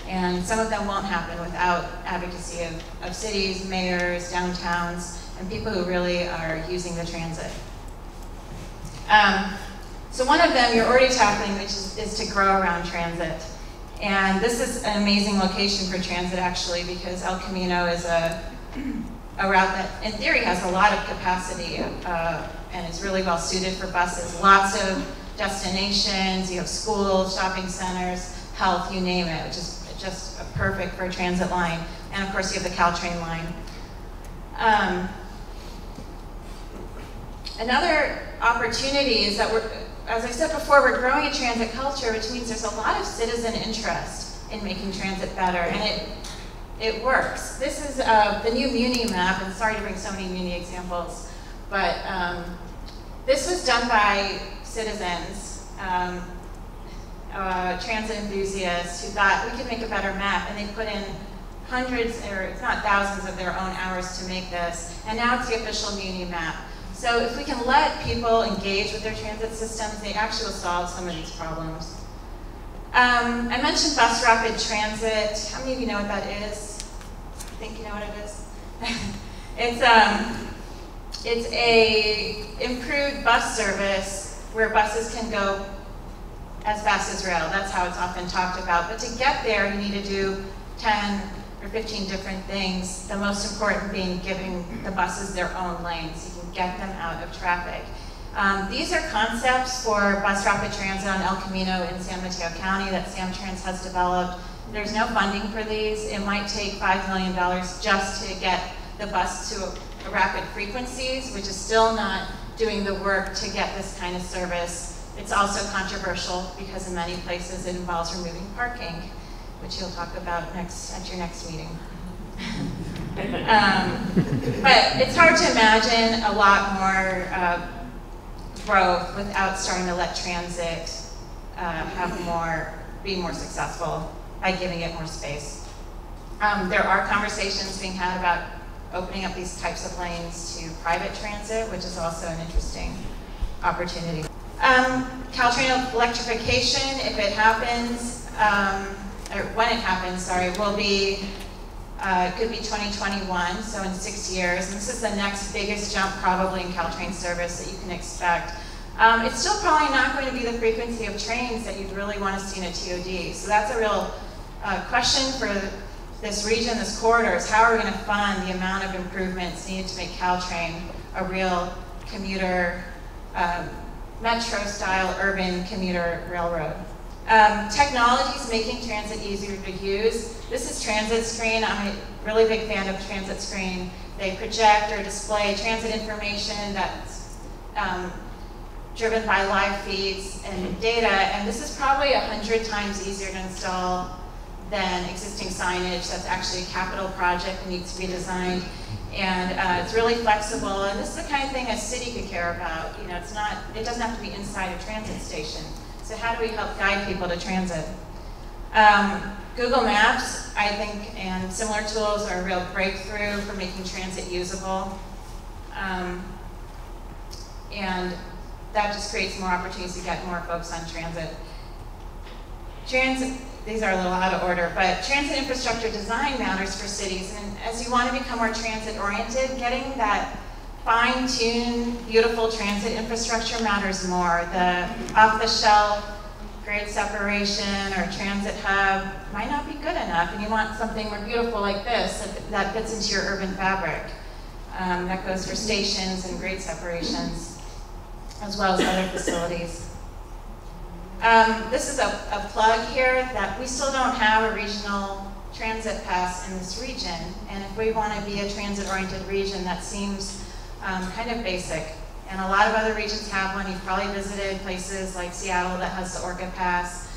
And some of them won't happen without advocacy of cities, mayors, downtowns, and people who really are using the transit. So one of them you're already tackling, which is to grow around transit. And this is an amazing location for transit, actually, because El Camino is a route that, in theory, has a lot of capacity and is really well suited for buses. Lots of destinations, you have schools, shopping centers, health, you name it, which is just perfect for a transit line. And of course, you have the Caltrain line. Another opportunity is that as I said before, we're growing a transit culture, which means there's a lot of citizen interest in making transit better, and it works. This is the new Muni map, and sorry to bring so many Muni examples, but this was done by citizens, transit enthusiasts who thought we could make a better map, and they put in hundreds, or if not thousands, of their own hours to make this, and now it's the official Muni map. So if we can let people engage with their transit systems, they actually will solve some of these problems. I mentioned bus rapid transit. How many of you know what that is? I think you know what it is. It's a improved bus service where buses can go as fast as rail. That's how it's often talked about. But to get there, you need to do 10 or 15 different things, the most important being giving the buses their own lanes so you can get them out of traffic. These are concepts for bus rapid transit on El Camino in San Mateo County that Samtrans has developed. There's no funding for these. It might take $5 million just to get the bus to rapid frequencies, which is still not doing the work to get this kind of service. It's also controversial because in many places it involves removing parking, which you'll talk about at your next meeting. But it's hard to imagine a lot more growth without starting to let transit be more successful by giving it more space. There are conversations being had about opening up these types of lanes to private transit, which is also an interesting opportunity. Caltrain electrification, if it happens, or when it happens, sorry, will be, could be 2021, so in 6 years. And this is the next biggest jump probably in Caltrain service that you can expect. It's still probably not going to be the frequency of trains that you'd really want to see in a TOD. So that's a real question for this region, this corridor, is how are we going to fund the amount of improvements needed to make Caltrain a real commuter, metro-style urban commuter railroad. Technology is making transit easier to use. This is Transit Screen. I'm a really big fan of Transit Screen. They project or display transit information that's driven by live feeds and data, and this is probably 100 times easier to install than existing signage. That's actually a capital project that needs to be designed, and it's really flexible, and this is the kind of thing a city could care about. You know, it doesn't have to be inside a transit station. So how do we help guide people to transit? Google Maps, I think, and similar tools are a real breakthrough for making transit usable. And that just creates more opportunities to get more folks on transit. These are a little out of order, but transit infrastructure design matters for cities. And as you want to become more transit oriented, getting that fine-tuned, beautiful transit infrastructure matters more. The off-the-shelf grade separation or transit hub might not be good enough, and you want something more beautiful like this that fits into your urban fabric. That goes for stations and grade separations, as well as other facilities. This is a plug here that we still don't have a regional transit pass in this region. And if we want to be a transit-oriented region, that seems kind of basic. And a lot of other regions have one. You've probably visited places like Seattle that has the Orca Pass.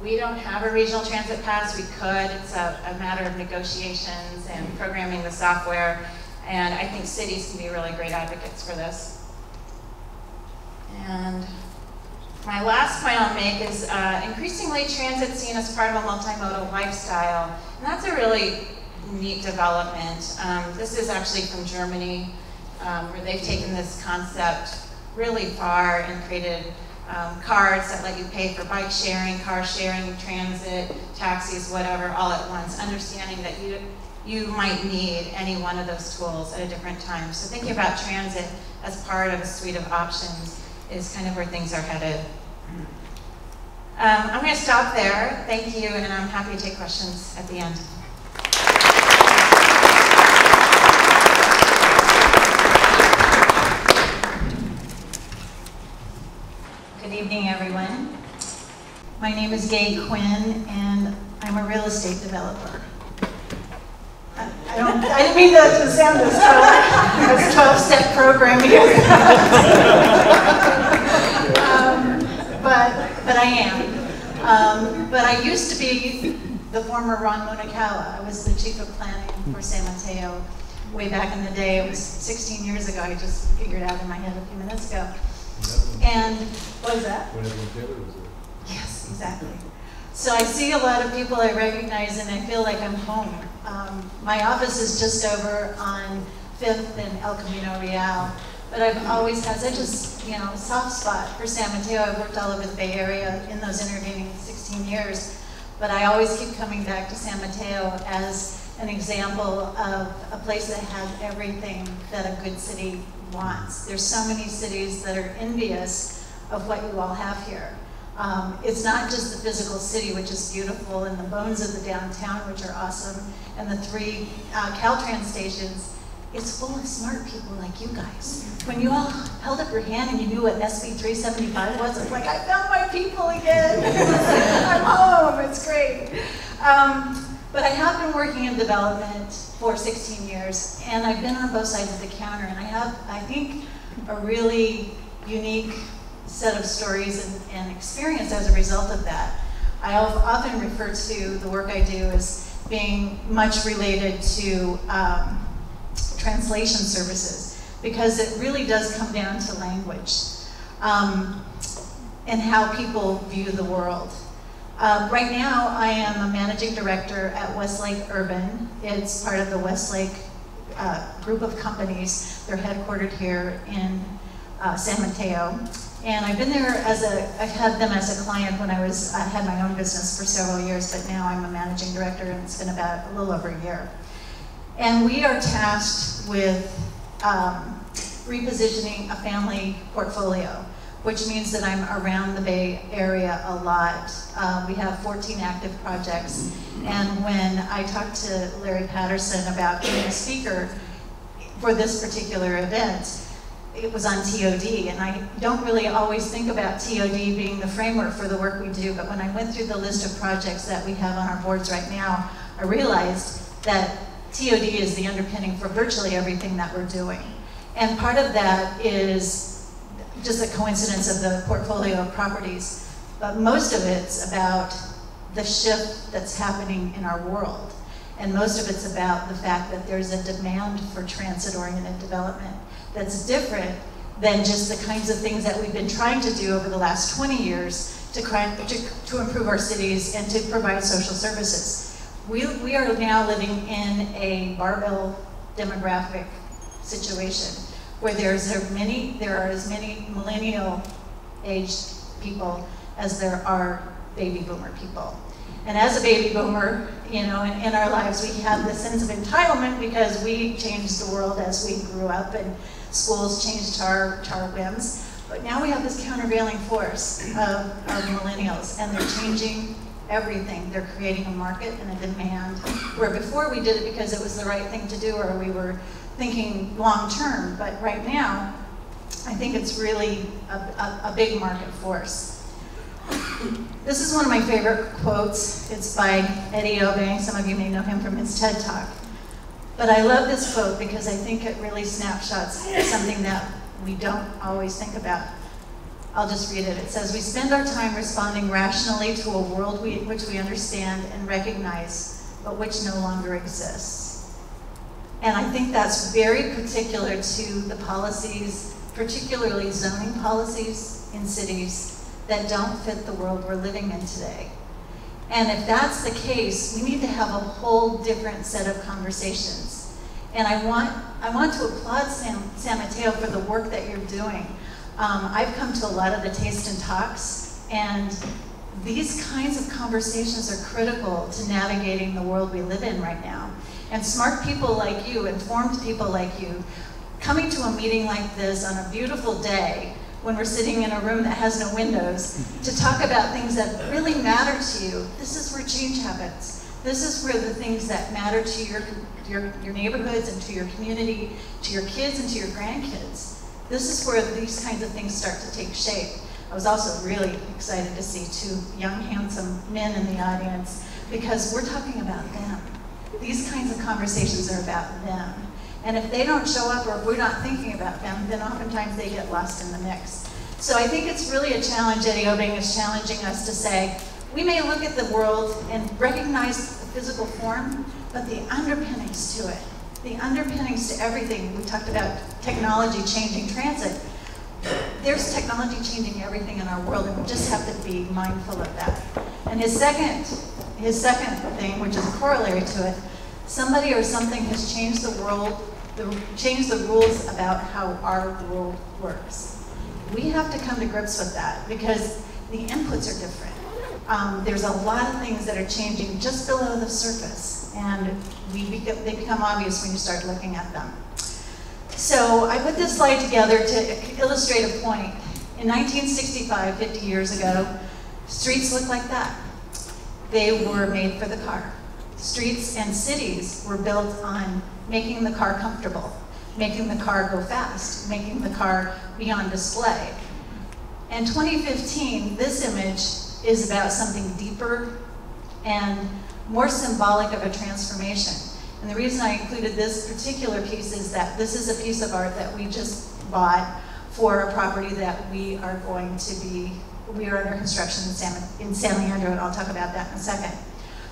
We don't have a regional transit pass. We could. It's a matter of negotiations and programming the software. And I think cities can be really great advocates for this. And my last point I'll make is increasingly transit seen as part of a multimodal lifestyle. And that's a really neat development. This is actually from Germany, where they've taken this concept really far and created cards that let you pay for bike sharing, car sharing, transit, taxis, whatever, all at once, understanding that you might need any one of those tools at a different time. So thinking about transit as part of a suite of options is kind of where things are headed. I'm going to stop there. Thank you, and I'm happy to take questions at the end. Good evening, everyone. My name is Gay Quinn, and I'm a real estate developer. I didn't mean that to sound as 12-step program here. But I am. But I used to be the former Ron Munakawa. I was the chief of planning for San Mateo way back in the day. It was 16 years ago. I just figured out in my head a few minutes ago. And what was that? Yes, exactly. So I see a lot of people I recognize, and I feel like I'm home. My office is just over on 5th and El Camino Real, but I've always had such a soft spot for San Mateo. I've worked all over the Bay Area in those intervening 16 years, but I always keep coming back to San Mateo as an example of a place that has everything that a good city wants. There's so many cities that are envious of what you all have here. It's not just the physical city, which is beautiful, and the bones of the downtown, which are awesome, and the 3 Caltrain stations. It's full of smart people like you guys. When you all held up your hand and you knew what SB 375 was, it's like, I found my people again. I'm home, it's great. But I have been working in development for 16 years, and I've been on both sides of the counter, and I have, I think, a really unique set of stories and experience as a result of that. I often refer to the work I do as being much related to translation services, because it really does come down to language and how people view the world. Right now, I am a managing director at Westlake Urban. It's part of the Westlake group of companies. They're headquartered here in San Mateo. And I've been there I've had them as a client when I had my own business for several years, but now I'm a managing director, and it's been about a little over a year. And we are tasked with repositioning a family portfolio, which means that I'm around the Bay Area a lot. We have 14 active projects, and when I talked to Larry Patterson about being a speaker for this particular event, it was on TOD, and I don't really always think about TOD being the framework for the work we do, but when I went through the list of projects that we have on our boards right now, I realized that TOD is the underpinning for virtually everything that we're doing. And part of that is just a coincidence of the portfolio of properties, but most of it's about the shift that's happening in our world. And most of it's about the fact that there's a demand for transit-oriented development that's different than just the kinds of things that we've been trying to do over the last 20 years to improve our cities and to provide social services. We are now living in a barbell demographic situation where there are as many millennial-aged people as there are baby boomer people. And as a baby boomer, in our lives, we have this sense of entitlement because we changed the world as we grew up, and schools changed to our whims. But now we have this countervailing force of millennials, and they're changing everything. They're creating a market and a demand, where before we did it because it was the right thing to do, or we were thinking long term. But right now, I think it's really a big market force. This is one of my favorite quotes. It's by Eddie Obeng. Some of you may know him from his TED Talk. But I love this quote because I think it really snapshots something that we don't always think about. I'll just read it. It says, "We spend our time responding rationally to a world which we understand and recognize, but which no longer exists." And I think that's very particular to the policies, particularly zoning policies in cities that don't fit the world we're living in today. And if that's the case, we need to have a whole different set of conversations. And I want to applaud San Mateo for the work that you're doing. I've come to a lot of the taste and talks, and these kinds of conversations are critical to navigating the world we live in right now. And smart people like you, informed people like you, coming to a meeting like this on a beautiful day, when we're sitting in a room that has no windows, to talk about things that really matter to you. This is where change happens. This is where the things that matter to your neighborhoods and to your community, to your kids and to your grandkids. This is where these kinds of things start to take shape. I was also really excited to see 2 young, handsome men in the audience, because we're talking about them. These kinds of conversations are about them. And if they don't show up, or if we're not thinking about them, then oftentimes they get lost in the mix. So I think it's really a challenge. Eddie Obeng is challenging us to say, we may look at the world and recognize the physical form, but the underpinnings to it, the underpinnings to everything. We talked about technology changing transit. There's technology changing everything in our world, and we just have to be mindful of that. And his second thing, which is a corollary to it, somebody or something has changed the world, changed the rules about how our world works. We have to come to grips with that, because the inputs are different. There's a lot of things that are changing just below the surface, and they become obvious when you start looking at them. So I put this slide together to illustrate a point. In 1965, 50 years ago, streets looked like that. They were made for the car. Streets and cities were built on making the car comfortable, making the car go fast, making the car be on display. In 2015, this image is about something deeper and more symbolic of a transformation. And the reason I included this particular piece is that this is a piece of art that we just bought for a property that we are under construction in San Leandro, and I'll talk about that in a second.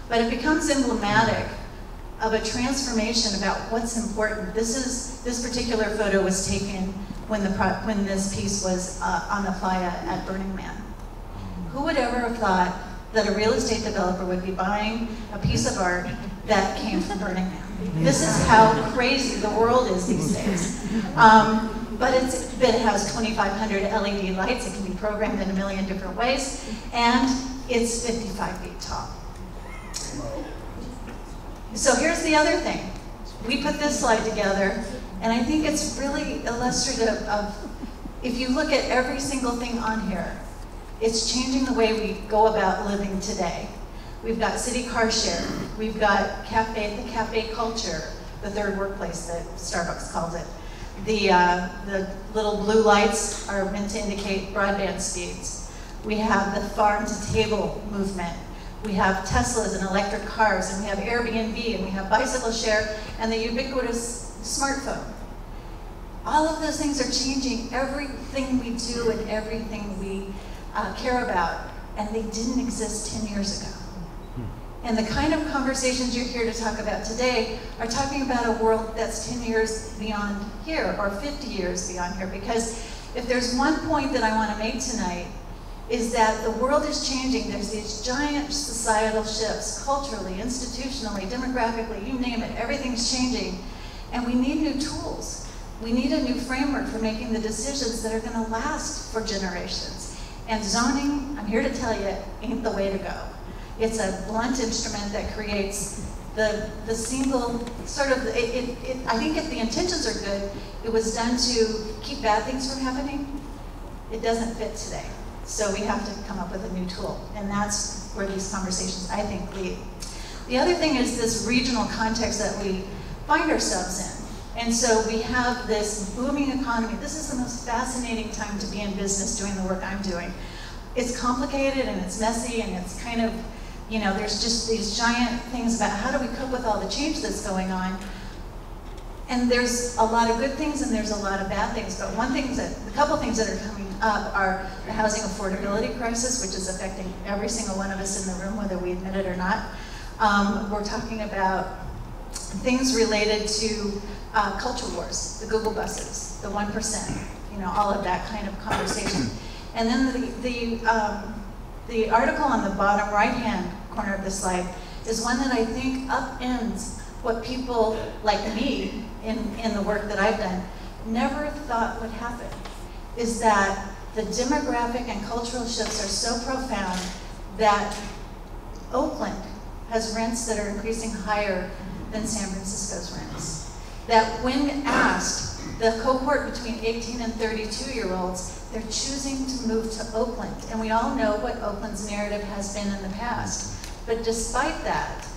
But it becomes emblematic of a transformation about what's important. This particular photo was taken when this piece was on the playa at Burning Man. Who would ever have thought that a real estate developer would be buying a piece of art that came from Burning Man? This is how crazy the world is these days. But it has 2,500 LED lights. It can be programmed in a million different ways, and it's 55 feet tall. So here's the other thing. We put this slide together, and I think it's really illustrative of, if you look at every single thing on here, it's changing the way we go about living today. We've got city car share. We've got the cafe culture, the third workplace that Starbucks calls it. The little blue lights are meant to indicate broadband speeds. We have the farm-to-table movement. We have Teslas and electric cars, and we have Airbnb, and we have bicycle share, and the ubiquitous smartphone. All of those things are changing everything we do and everything we care about, and they didn't exist 10 years ago. And the kind of conversations you're here to talk about today are talking about a world that's 10 years beyond here, or 50 years beyond here, because if there's one point that I want to make tonight, is that the world is changing. There's these giant societal shifts, culturally, institutionally, demographically, you name it, everything's changing. And we need new tools. We need a new framework for making the decisions that are going to last for generations. And zoning, I'm here to tell you, ain't the way to go. It's a blunt instrument that creates the single sort of, I think if the intentions are good, it was done to keep bad things from happening. It doesn't fit today. So we have to come up with a new tool, and that's where these conversations, I think, lead. The other thing is this regional context that we find ourselves in. And so we have this booming economy. This is the most fascinating time to be in business doing the work I'm doing. it's complicated and it's messy and it's kind of, you know, there's just these giant things about how do we cope with all the change that's going on. And there's a lot of good things and there's a lot of bad things, but a couple things that are coming up are the housing affordability crisis, which is affecting every single one of us in the room, whether we admit it or not. We're talking about things related to culture wars, the Google buses, the 1%, you know, all of that kind of conversation. And then the article on the bottom right-hand corner of the slide is one that I think upends what people like me in the work that I've done never thought would happen, is that the demographic and cultural shifts are so profound that Oakland has rents that are increasing higher than San Francisco's rents. That when asked, the cohort between 18 and 32-year-olds, they're choosing to move to Oakland. And we all know what Oakland's narrative has been in the past. But despite that,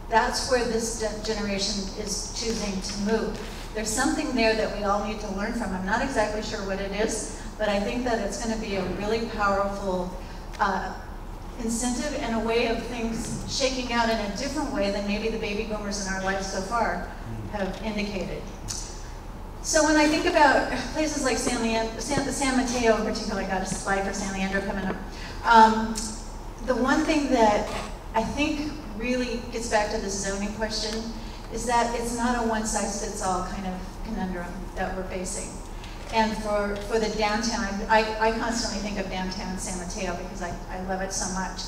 that's where this generation is choosing to move. There's something there that we all need to learn from. I'm not exactly sure what it is, but I think that it's going to be a really powerful incentive and a way of things shaking out in a different way than maybe the baby boomers in our lives so far have indicated. So when I think about places like San Mateo in particular, I got a slide for San Leandro coming up. The one thing that I think really gets back to the zoning question is that it's not a one-size-fits-all kind of conundrum that we're facing. And for the downtown, I constantly think of downtown San Mateo because I love it so much.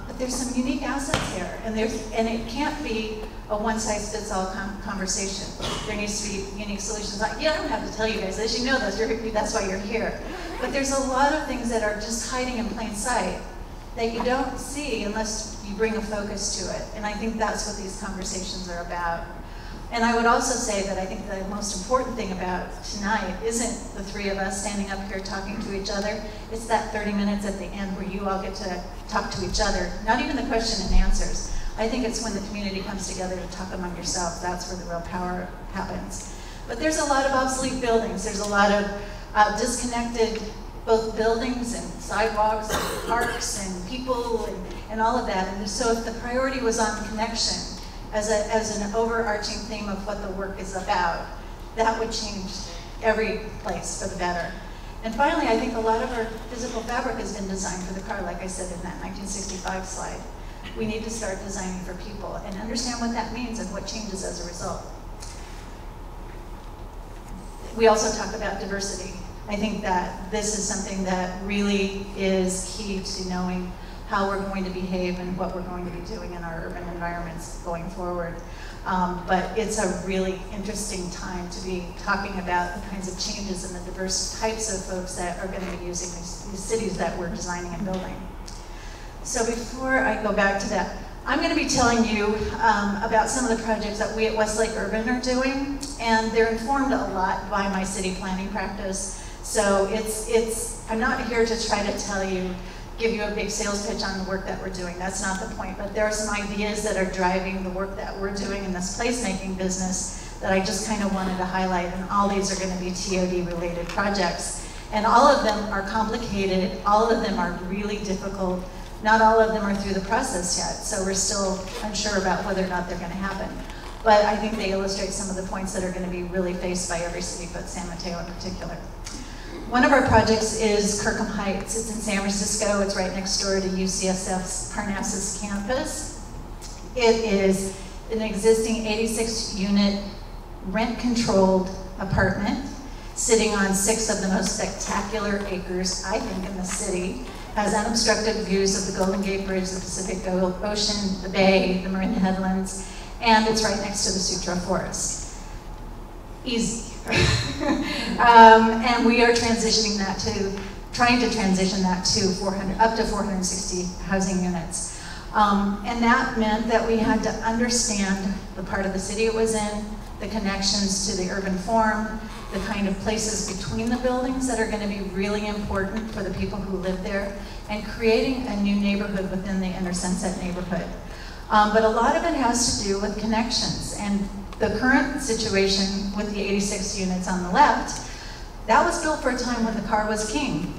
But there's some unique assets here, and it can't be a one-size-fits-all conversation. There needs to be unique solutions. I don't have to tell you guys this, you know this, that's why you're here. But there's a lot of things that are just hiding in plain sight that you don't see unless you bring a focus to it. And I think that's what these conversations are about. And I would also say that I think the most important thing about tonight isn't the three of us standing up here talking to each other. It's that 30 minutes at the end where you all get to talk to each other. Not even the question and answers. I think it's when the community comes together to talk among yourselves. That's where the real power happens. But there's a lot of obsolete buildings. There's a lot of disconnected both buildings and sidewalks and parks and people and all of that. And so if the priority was on connection, as an overarching theme of what the work is about, that would change every place for the better. And finally, I think a lot of our physical fabric has been designed for the car, like I said in that 1965 slide. We need to start designing for people and understand what that means and what changes as a result. We also talk about diversity. I think that this is something that really is key to knowing how we're going to behave and what we're going to be doing in our urban environments going forward. But it's a really interesting time to be talking about the kinds of changes and the diverse types of folks that are going to be using these cities that we're designing and building. So before I go back to that, I'm going to be telling you about some of the projects that we at Westlake Urban are doing, and they're informed a lot by my city planning practice. So I'm not here to try to give you a big sales pitch on the work that we're doing. That's not the point. But there are some ideas that are driving the work that we're doing in this placemaking business that I just kind of wanted to highlight. And all these are going to be TOD-related projects. And all of them are complicated. All of them are really difficult. Not all of them are through the process yet. So we're still unsure about whether or not they're going to happen. But I think they illustrate some of the points that are going to be really faced by every city, but San Mateo in particular. One of our projects is Kirkham Heights. It's in San Francisco. It's right next door to UCSF's Parnassus campus. It is an existing 86-unit rent-controlled apartment sitting on 6 of the most spectacular acres, I think, in the city. Has unobstructed views of the Golden Gate Bridge, the Pacific Ocean, the bay, the Marin Headlands, and it's right next to the Sutro Forest. Easy. And we are transitioning that trying to transition that to up to 460 housing units. And that meant that we had to understand the part of the city it was in, the connections to the urban form, the kind of places between the buildings that are going to be really important for the people who live there, and creating a new neighborhood within the Inner Sunset neighborhood. But a lot of it has to do with connections. And the current situation with the 86 units on the left, that was built for a time when the car was king.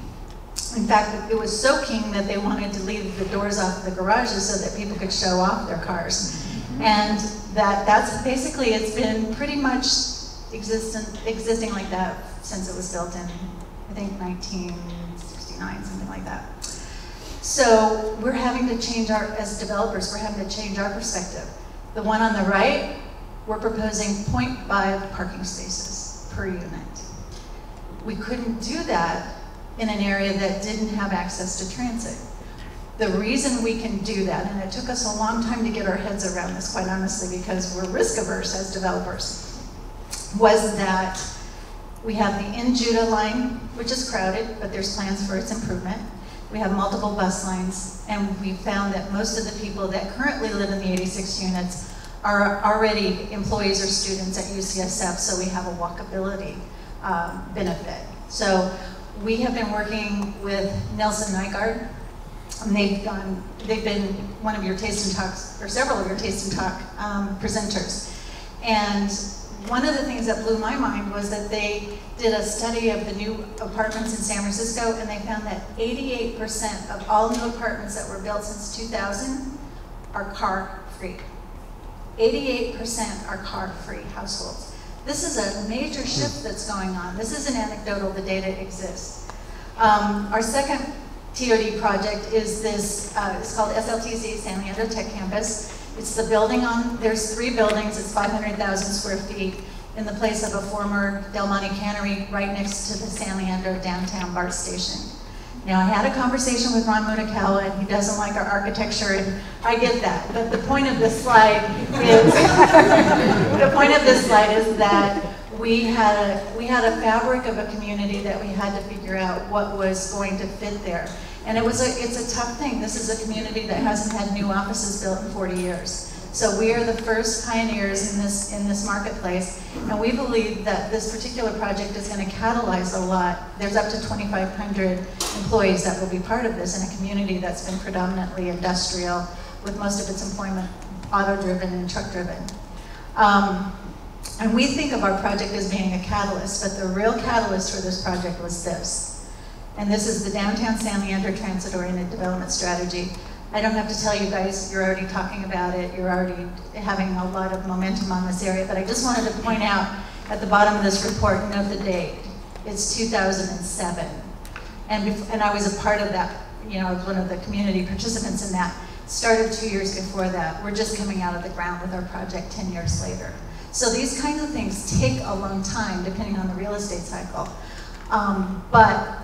In fact, it was so keen that they wanted to leave the doors off of the garages so that people could show off their cars. And that's basically, it's been pretty much existing like that since it was built in, I think, 1969, something like that. So we're having to change as developers, we're having to change our perspective. The one on the right, we're proposing 0.5 parking spaces per unit. We couldn't do that in an area that didn't have access to transit. The reason we can do that, and it took us a long time to get our heads around this, quite honestly, because we're risk averse as developers, was that we have the in-Judah line, which is crowded, but there's plans for its improvement. We have multiple bus lines, and we found that most of the people that currently live in the 86 units are already employees or students at UCSF, so we have a walkability benefit. So we have been working with Nelson Nygaard, and they've been one of your Taste and Talks, or several of your Taste and Talk presenters. And one of the things that blew my mind was that they did a study of the new apartments in San Francisco, and they found that 88% of all new apartments that were built since 2000 are car-free. 88% are car-free households. This is a major shift that's going on. This isn't anecdotal, the data exists. Our second TOD project is this, it's called SLTC, San Leandro Tech Campus. It's the building there's 3 buildings, it's 500,000 square feet in the place of a former Del Monte cannery right next to the San Leandro downtown BART station. Now, I had a conversation with Ron Mutakawa, and he doesn't like our architecture, and I get that. But the point of this slide is, that we had a fabric of a community that we had to figure out what was going to fit there. And it's a tough thing. This is a community that hasn't had new offices built in 40 years. So we are the first pioneers in this marketplace, and we believe that this particular project is going to catalyze a lot. There's up to 2,500 employees that will be part of this in a community that's been predominantly industrial, with most of its employment auto-driven and truck-driven. And we think of our project as being a catalyst, but the real catalyst for this project was this. And this is the Downtown San Leandro Transit-Oriented Development Strategy. I don't have to tell you guys, you're already talking about it, you're already having a lot of momentum on this area, but I just wanted to point out at the bottom of this report, note the date. It's 2007. And I was a part of that, I was one of the community participants in that. Started 2 years before that. We're just coming out of the ground with our project 10 years later. So these kinds of things take a long time, depending on the real estate cycle. But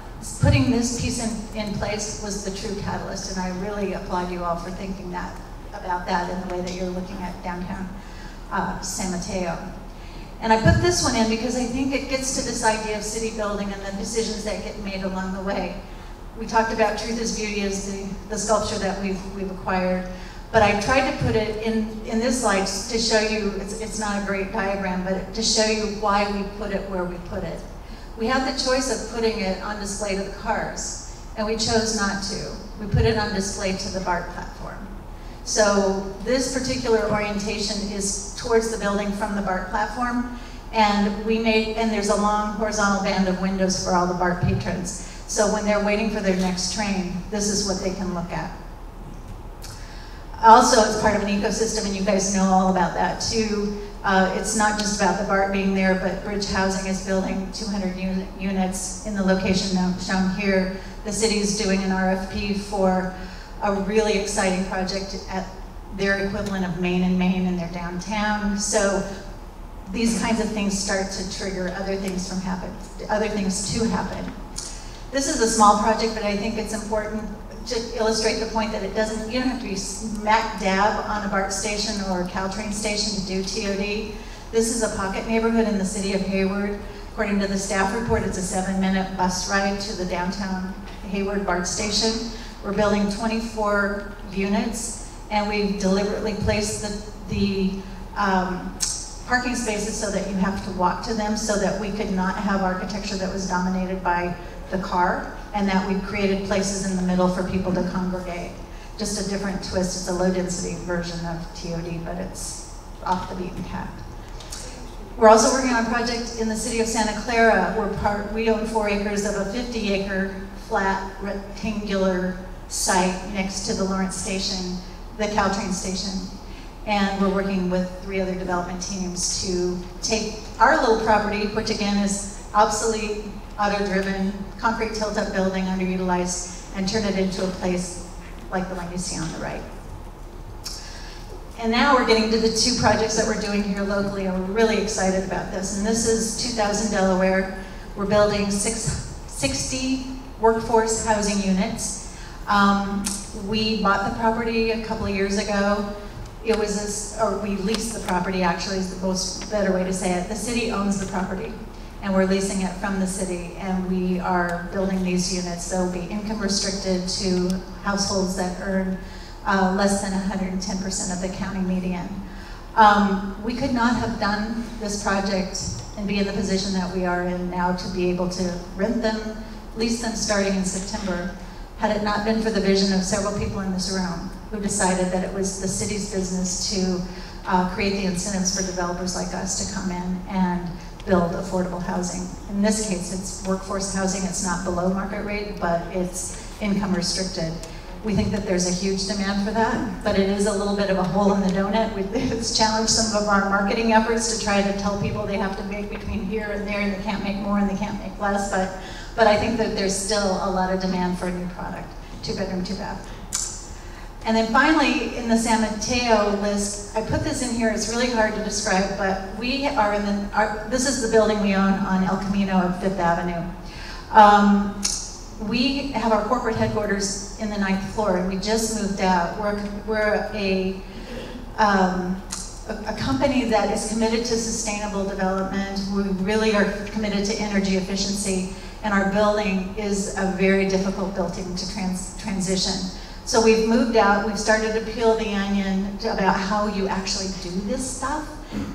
putting this piece in place was the true catalyst, and I really applaud you all for thinking about that in the way that you're looking at downtown San Mateo. And I put this one in because I think it gets to this idea of city building and the decisions that get made along the way. We talked about Truth is Beauty as the sculpture that we've acquired, but I tried to put it in this slide to show you, it's not a great diagram, but to show you why we put it where we put it. We had the choice of putting it on display to the cars, and we chose not to. We put it on display to the BART platform. So this particular orientation is towards the building from the BART platform, and there's a long horizontal band of windows for all the BART patrons. So when they're waiting for their next train, this is what they can look at. Also, it's part of an ecosystem, and you guys know all about that too. It's not just about the BART being there, but Bridge Housing is building 200 units in the location now shown here. The city is doing an RFP for a really exciting project at their equivalent of Main and Main in their downtown. So these kinds of things start to trigger other things to happen. This is a small project, but I think it's important to illustrate the point that you don't have to be smack dab on a BART station or a Caltrain station to do TOD. This is a pocket neighborhood in the city of Hayward. According to the staff report, it's a 7-minute bus ride to the downtown Hayward BART station. We're building 24 units, and we've deliberately placed the parking spaces so that you have to walk to them, so that we could not have architecture that was dominated by the car, and that we created places in the middle for people to congregate. Just a different twist. It's a low-density version of TOD, but it's off the beaten path. We're also working on a project in the city of Santa Clara. We own 4 acres of a 50-acre flat rectangular site next to the Lawrence station, the Caltrain station. And we're working with 3 other development teams to take our little property, which again is obsolete, auto-driven, concrete tilt-up building, underutilized, and turn it into a place like the one you see on the right. And now we're getting to the 2 projects that we're doing here locally, and we're really excited about this. And this is 2000 Delaware. We're building 60 workforce housing units. We bought the property a couple of years ago. It was, or we leased the property, actually, is the most better way to say it. The city owns the property, and we're leasing it from the city, and we are building these units. They'll be income restricted to households that earn less than 110% of the county median. We could not have done this project and be in the position that we are in now to be able to rent them, lease them starting in September, had it not been for the vision of several people in this room who decided that it was the city's business to create the incentives for developers like us to come in and build affordable housing. In this case, it's workforce housing. It's not below market rate, but it's income restricted. We think that there's a huge demand for that, but it is a little bit of a hole in the donut. It's challenged some of our marketing efforts to try to tell people they have to make between here and there, and they can't make more and they can't make less, but I think that there's still a lot of demand for a new product, 2-bedroom, 2-bath. And then finally, in the San Mateo list, I put this in here, it's really hard to describe, but we are in this is the building we own on El Camino of 5th Avenue. We have our corporate headquarters in the 9th floor, and we just moved out. We're a company that is committed to sustainable development. We really are committed to energy efficiency, and our building is a very difficult building to transition. So we've moved out, we've started to peel the onion about how you actually do this stuff.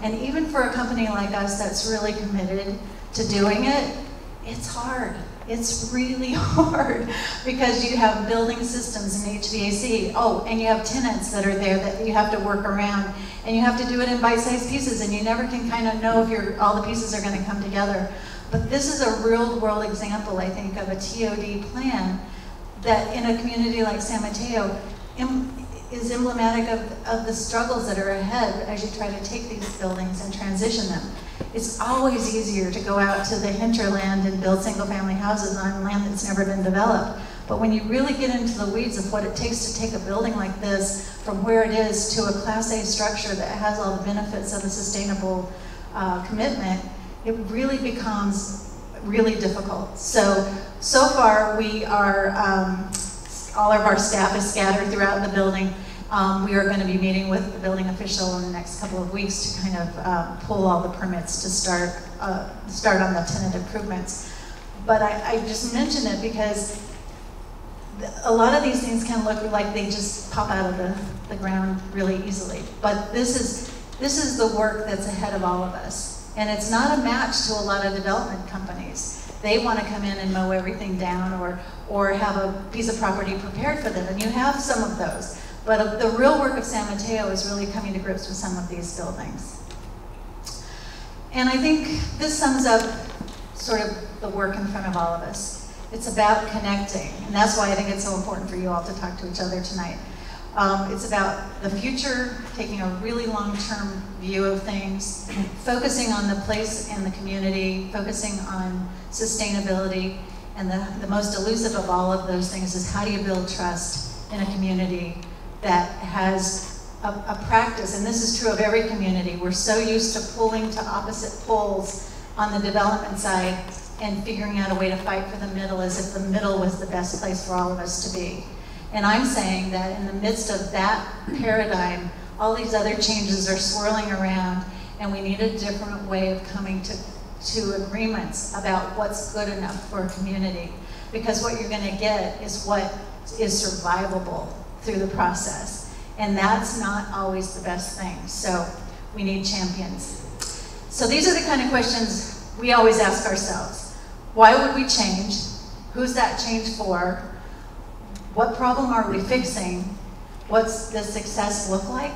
And even for a company like us that's really committed to doing it, it's hard. It's really hard because you have building systems and HVAC. Oh, and you have tenants that are there that you have to work around, and you have to do it in bite-sized pieces, and you never can kind of know if all the pieces are going to come together. But this is a real-world example, I think, of a TOD plan that in a community like San Mateo is emblematic of the struggles that are ahead as you try to take these buildings and transition them. It's always easier to go out to the hinterland and build single-family houses on land that's never been developed. But when you really get into the weeds of what it takes to take a building like this from where it is to a Class A structure that has all the benefits of a sustainable commitment, it really becomes really difficult. So far we are, all of our staff is scattered throughout the building. We are going to be meeting with the building official in the next couple of weeks to kind of pull all the permits to start on the tenant improvements. But I just mention it because a lot of these things can look like they just pop out of the ground really easily. But this is the work that's ahead of all of us. And it's not a match to a lot of development companies. They want to come in and mow everything down or have a piece of property prepared for them, and you have some of those. But the real work of San Mateo is really coming to grips with some of these buildings. And I think this sums up sort of the work in front of all of us. It's about connecting, and that's why I think it's so important for you all to talk to each other tonight. It's about the future, taking a really long-term view of things, focusing on the place and the community, focusing on sustainability, and the most elusive of all of those things is how do you build trust in a community that has a practice, and this is true of every community. We're so used to pulling to opposite poles on the development side and figuring out a way to fight for the middle as if the middle was the best place for all of us to be. And I'm saying that in the midst of that paradigm, all these other changes are swirling around, and we need a different way of coming to agreements about what's good enough for a community. Because what you're going to get is what is survivable through the process. And that's not always the best thing. So we need champions. So these are the kind of questions we always ask ourselves. Why would we change? Who's that change for? What problem are we fixing? What's the success look like?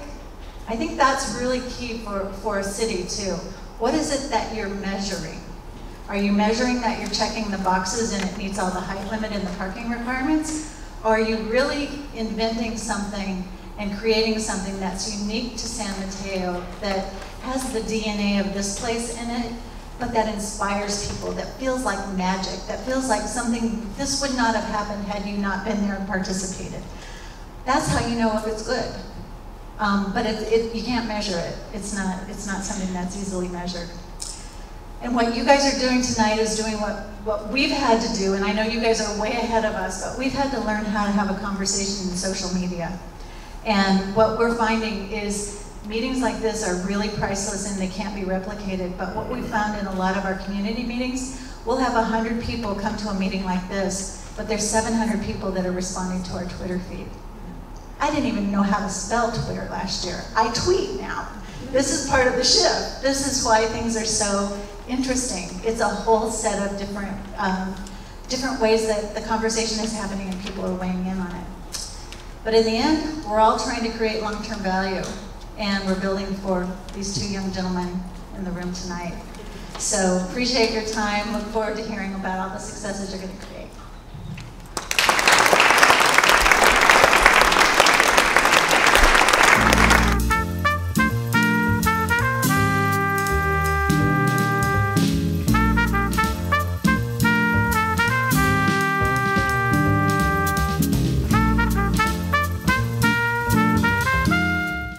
I think that's really key for a city too. What is it that you're measuring? Are you measuring that you're checking the boxes and it meets all the height limit and the parking requirements? Or are you really inventing something and creating something that's unique to San Mateo, that has the DNA of this place in it, but that inspires people, that feels like magic, that feels like something, this would not have happened had you not been there and participated. That's how you know if it's good. But you can't measure it. It's not something that's easily measured. And what you guys are doing tonight is doing what we've had to do, and I know you guys are way ahead of us, but we've had to learn how to have a conversation in social media. And what we're finding is meetings like this are really priceless and they can't be replicated. But what we found in a lot of our community meetings, we'll have 100 people come to a meeting like this, but there's 700 people that are responding to our Twitter feed. I didn't even know how to spell Twitter last year. I tweet now. This is part of the shift. This is why things are so interesting. It's a whole set of different ways that the conversation is happening and people are weighing in on it. But in the end, we're all trying to create long-term value, and we're building for these two young gentlemen in the room tonight. So appreciate your time. Look forward to hearing about all the successes you're going to create.